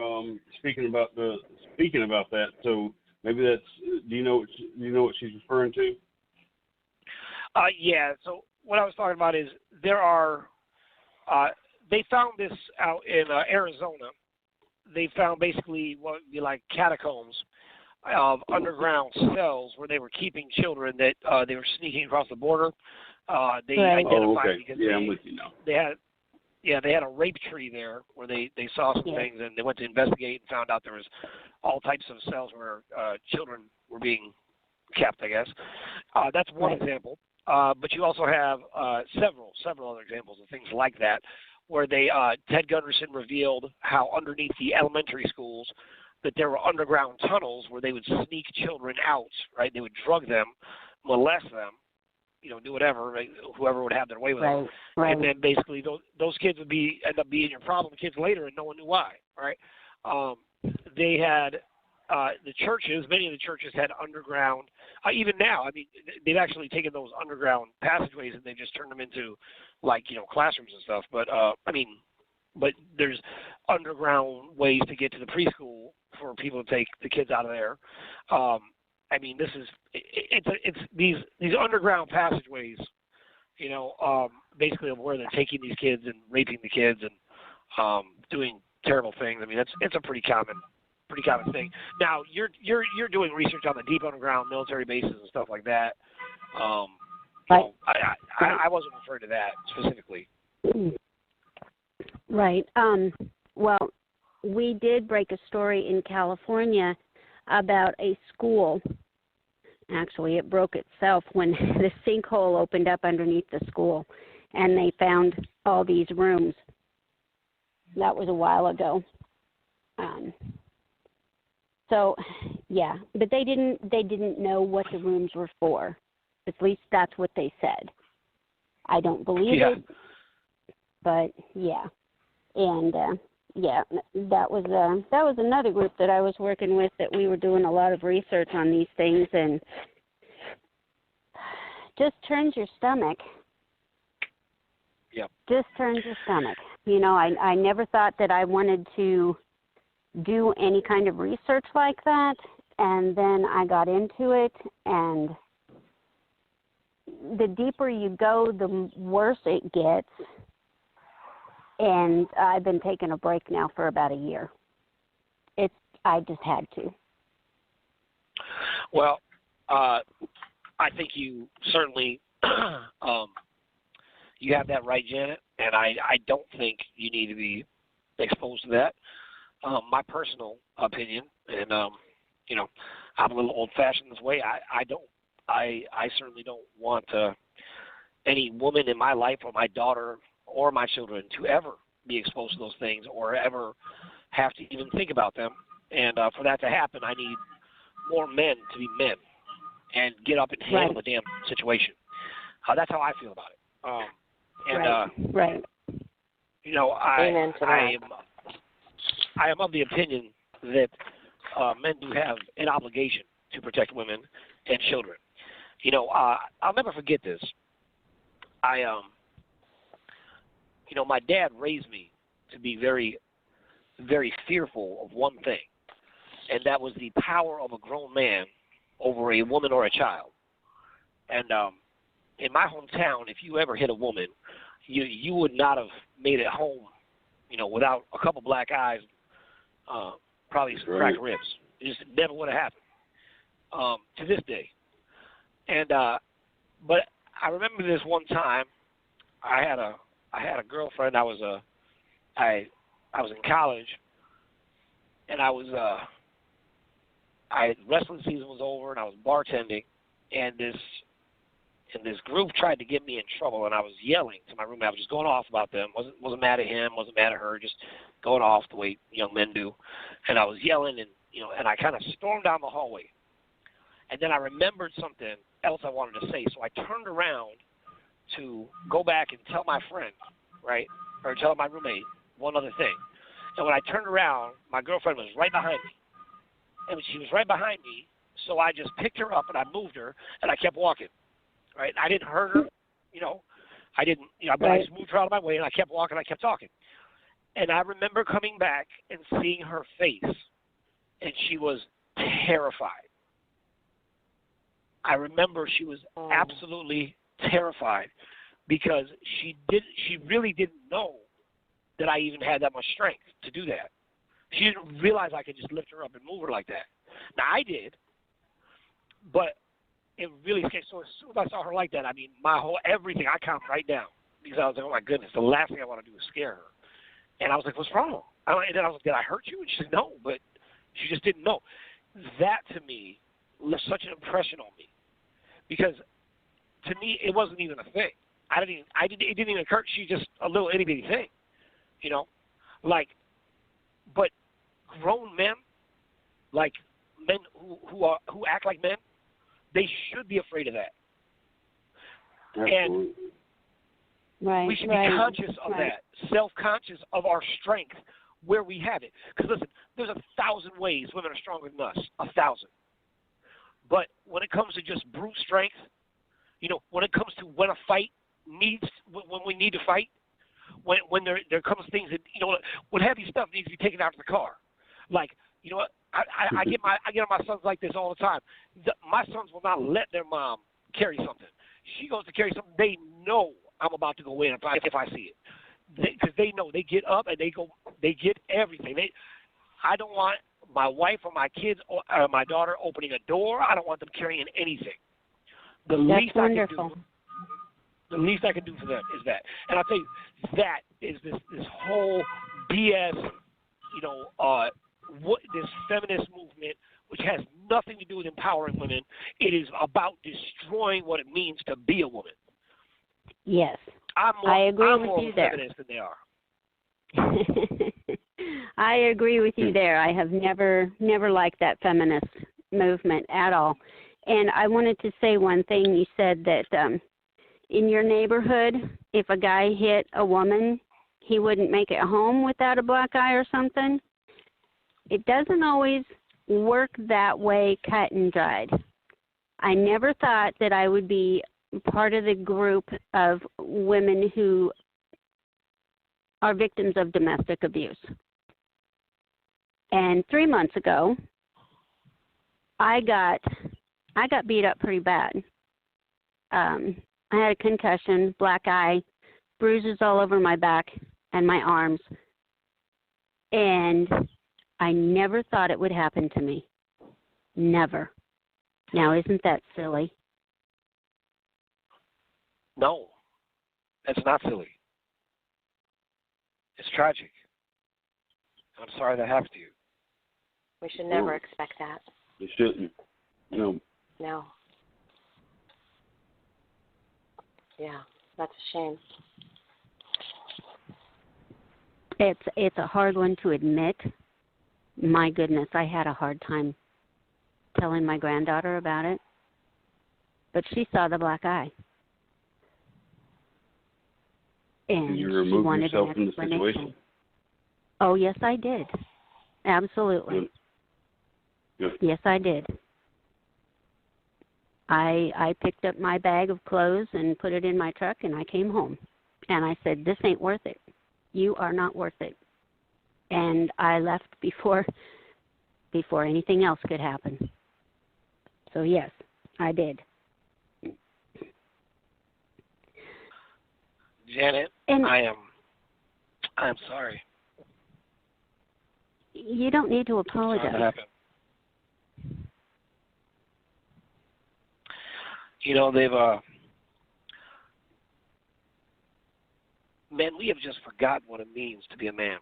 speaking about that. So maybe that's. Do you know what she's referring to? Yeah. So what I was talking about is there are. They found this out in Arizona. They found basically what would be like catacombs of underground cells where they were keeping children that they were sneaking across the border. They identified because I'm with you now. They had a rape tree there where they saw some things, and they went to investigate and found out there was all types of cells where children were being kept, I guess. That's one example. But you also have several other examples of things like that, where Ted Gunderson revealed how underneath the elementary schools that there were underground tunnels where they would sneak children out, right? They would drug them, molest them, do whatever, right? Whoever would have their way with them. Right. And then basically those kids would end up being your problem kids later, and no one knew why, right? They had the churches, many of the churches had underground, even now, I mean, they've actually taken those underground passageways and they just turned them into, classrooms and stuff. But, but there's underground ways to get to the preschool for people to take the kids out of there. It's these underground passageways, basically of where they're taking these kids and raping the kids and doing terrible things. I mean, it's a pretty common thing. Now, you're doing research on the deep underground military bases and stuff like that. Right. I wasn't referring to that specifically. Right. Well, we did break a story in California about a school. Actually, it broke itself when the sinkhole opened up underneath the school, and they found all these rooms. That was a while ago. But they didn't know what the rooms were for. At least that's what they said. I don't believe it, but yeah. And that was another group that I was working with that we were doing a lot of research on these things, and just turns your stomach. Yep. Just turns your stomach. I never thought that I wanted to do any kind of research like that, and then I got into it, and the deeper you go, the worse it gets. And I've been taking a break now for about a year. I just had to. Well, I think you certainly you have that right, Janet, and I don't think you need to be exposed to that. My personal opinion, and I'm a little old-fashioned this way. I certainly don't want any woman in my life or my daughter or my children to ever be exposed to those things or ever have to even think about them. And for that to happen, I need more men to be men and get up and handle the damn situation. That's how I feel about it. And right. You know, I am of the opinion that men do have an obligation to protect women and children. You know, I'll never forget this. You know, my dad raised me to be very, very fearful of one thing, and that was the power of a grown man over a woman or a child. And in my hometown, if you ever hit a woman, you would not have made it home, you know, without a couple black eyes, probably some cracked ribs. It just never would have happened to this day. And but I remember this one time, I had a girlfriend. I was in college, and wrestling season was over, and I was bartending, and this group tried to get me in trouble, and I was yelling to my roommate. I was just going off about them. wasn't mad at him, wasn't mad at her, just going off the way young men do. And I was yelling, and and I kind of stormed down the hallway. And then I remembered something else I wanted to say, so I turned around to go back and tell my friend, right, or tell my roommate one other thing. And when I turned around, my girlfriend was right behind me. And she was right behind me, so I just picked her up and I moved her, and I kept walking. Right, I didn't hurt her, but I just moved her out of my way, and I kept walking, I kept talking. And I remember coming back and seeing her face, and she was terrified. I remember she was absolutely terrified because she really didn't know that I even had that much strength to do that. She didn't realize I could just lift her up and move her like that. Now, I did, but it really scared. So as soon as I saw her like that, I mean, everything, I calmed right down because I was like, oh my goodness, the last thing I want to do is scare her. And I was like, what's wrong? And then I was like, did I hurt you? And she said, no, but she just didn't know. That to me left such an impression on me because to me it wasn't even a thing. It didn't even occur. She's just a little itty bitty thing, but grown men, like men who act like men, they should be afraid of that. Absolutely. And we should be conscious of that, self-conscious of our strength where we have it. Because listen, there's 1,000 ways women are stronger than us, 1,000. But when it comes to just brute strength, when it comes to when a fight when we need to fight, when there comes things that when heavy stuff needs to be taken out of the car, like what. I get on my sons like this all the time. My sons will not let their mom carry something. She goes to carry something. They know I'm about to go in if I see it, because they know. They get up and they go. They get everything. I don't want my wife or my kids or my daughter opening a door. I don't want them carrying anything. The least I can do for them is that. And I'll tell you, that is this whole BS. This feminist movement, which has nothing to do with empowering women. It is about destroying what it means to be a woman. Yes, I agree with you there. Feminist than they are. I agree with you there. I have never liked that feminist movement at all. And I wanted to say one thing. You said that in your neighborhood, if a guy hit a woman, he wouldn't make it home without a black eye or something. It doesn't always work that way cut and dried. I never thought that I would be part of the group of women who are victims of domestic abuse. And 3 months ago, I got beat up pretty bad. I had a concussion, black eye, bruises all over my back and my arms. And I never thought it would happen to me. Never. Now, isn't that silly? No, that's not silly. It's tragic. I'm sorry that happened to you. We should never expect that. You shouldn't. No. No. Yeah, that's a shame. It's a hard one to admit. My goodness, I had a hard time telling my granddaughter about it. But she saw the black eye. And you she remove wanted yourself an from the explanation. situation? Oh, yes, I did. Absolutely. Good. Yes, I did. I picked up my bag of clothes and put it in my truck, and I came home. And I said, this ain't worth it. You are not worth it. And I left before anything else could happen. So, yes, I did. Janet, And I'm sorry. you don't need to apologize. That happened. You know, men, we have just forgotten what it means to be a man.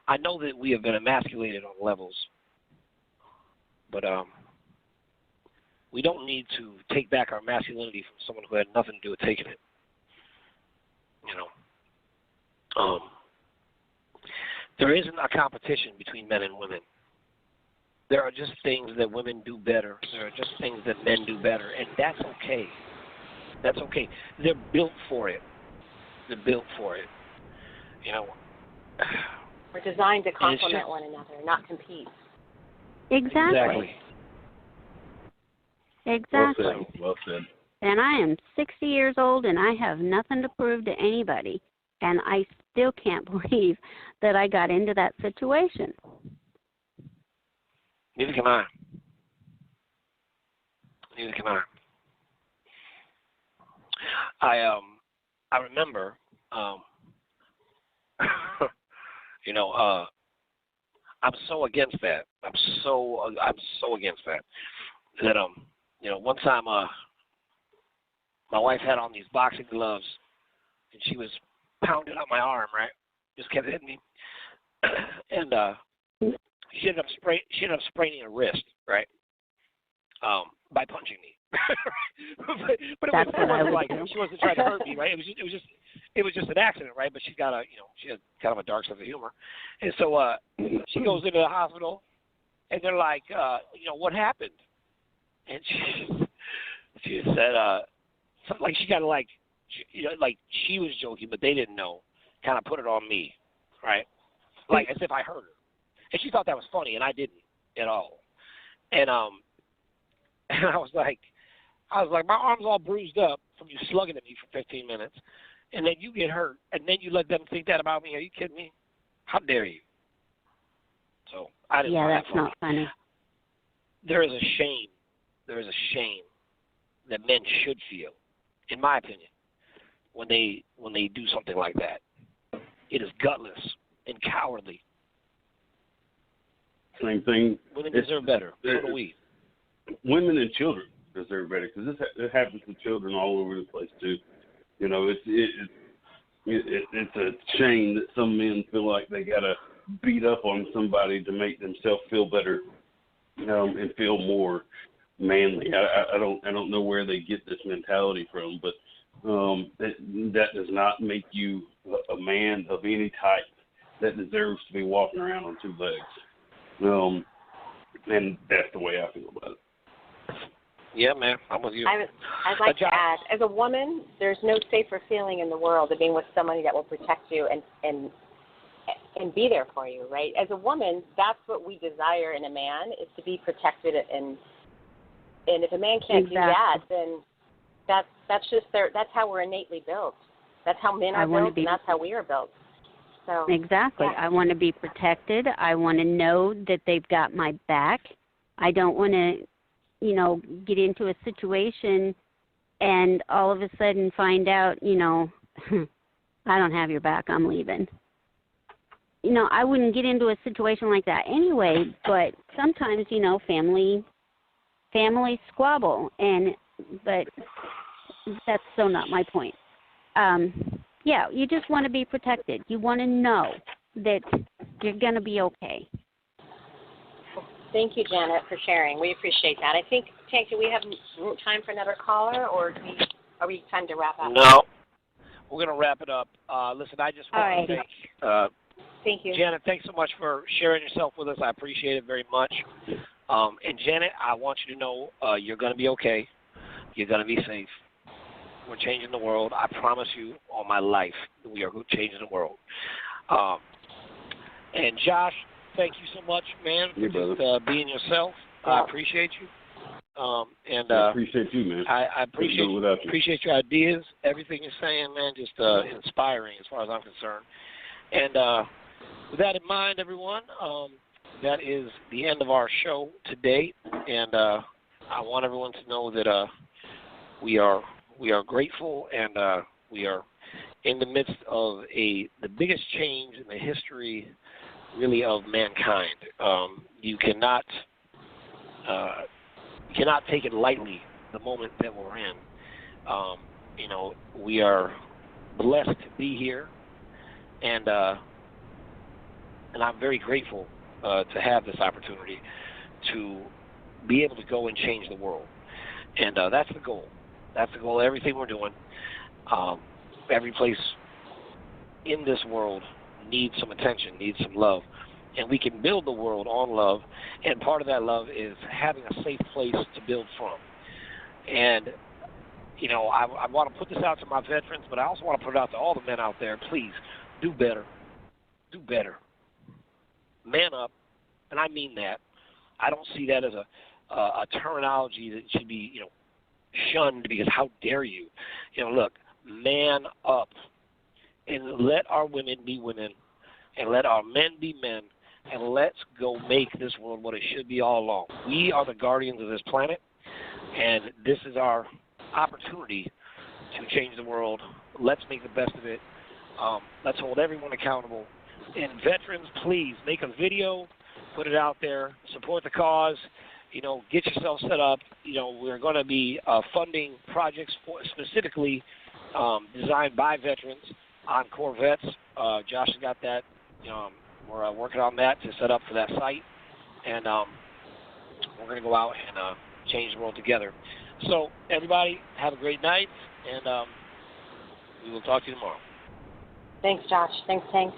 I know that we have been emasculated on levels, but we don't need to take back our masculinity from someone who had nothing to do with taking it. You know, there isn't a competition between men and women. There are just things that women do better. There are just things that men do better, and that's okay. That's okay. They're built for it. They're built for it. You know. We're designed to complement one another, not compete. Exactly. Exactly. Well said. And I am 60 years old, and I have nothing to prove to anybody. And I still can't believe that I got into that situation. Neither can I. Neither can I. I remember, you know, I'm so against that. I'm so against that. That you know, one time my wife had on these boxing gloves, and she was pounding on my arm, right? Just kept hitting me, and she ended up spraining her wrist, right? By punching me. but it wasn't like she wasn't trying to hurt me, right? It was just an accident, right? But she had kind of a dark sense of humor, and so she goes into the hospital, and they're like, you know, what happened? And she said something like she kind of like, you know, like she was joking, but they didn't know. Kind of put it on me, right? Like as if I hurt her, and she thought that was funny, and I didn't at all. And I was like, my arm's all bruised up from you slugging at me for 15 minutes, and then you get hurt, and then you let them think that about me. Are you kidding me? How dare you? So I didn't. Yeah, find that's that funny. not funny. There is a shame. There is a shame that men should feel, in my opinion, when they do something like that. It is gutless and cowardly. Same thing. Women deserve better. So do we. Women and children deserve better, because this happens to children all over the place too. You know, it's a shame that some men feel like they gotta beat up on somebody to make themselves feel better, and feel more manly. I don't know where they get this mentality from, but that does not make you a man of any type that deserves to be walking around on two legs. And that's the way I feel about it. Yeah, man, I'm with you. I'd like to add, as a woman, there's no safer feeling in the world than being with somebody that will protect you and be there for you, right? As a woman, that's what we desire in a man, is to be protected, and if a man can't do that, then that's just that's how we're innately built. That's how men are built, and that's how we are built. So exactly. Yeah. I want to be protected. I want to know that they've got my back. I don't want to, get into a situation and all of a sudden find out, I don't have your back, I'm leaving. I wouldn't get into a situation like that anyway, but sometimes, family squabble, but that's so not my point. Yeah, you just want to be protected. You want to know that you're going to be okay. Thank you, Janet, for sharing. We appreciate that. I think, Tank, do we have time for another caller, or are we time to wrap up? No. We're going to wrap it up. Listen, I just want to thank thank you. Janet, thanks so much for sharing yourself with us. I appreciate it very much. And Janet, I want you to know you're going to be okay. You're going to be safe. We're changing the world. I promise you on my life that we are changing the world. And Josh, thank you so much, man, for just being yourself. I appreciate you. And I appreciate you, man. I appreciate your ideas, everything you're saying, man, just inspiring as far as I'm concerned. And with that in mind, everyone, that is the end of our show today. And I want everyone to know that we are grateful, and we are in the midst of the biggest change in the history, really, of mankind. You cannot take it lightly, the moment that we're in. You know, we are blessed to be here, and I'm very grateful to have this opportunity to be able to go and change the world. And that's the goal. That's the goal of everything we're doing. Every place in this world needs some attention, needs some love. And we can build the world on love, and part of that love is having a safe place to build from. And, you know, I want to put this out to my veterans, but I also want to put it out to all the men out there. Please, do better. Do better. Man up, and I mean that. I don't see that as a terminology that should be, you know, shunned because how dare you. You know, look, man up, and let our women be women, and let our men be men, and let's go make this world what it should be all along. We are the guardians of this planet, and this is our opportunity to change the world. Let's make the best of it. Let's hold everyone accountable. And veterans, please make a video, put it out there, support the cause. You know, get yourself set up. You know, we're going to be funding projects specifically designed by veterans on Corvettes. Josh has got that. We're working on that to set up for that site, and we're going to go out and change the world together. So, everybody, have a great night, and we will talk to you tomorrow. Thanks, Josh. Thanks, Tank.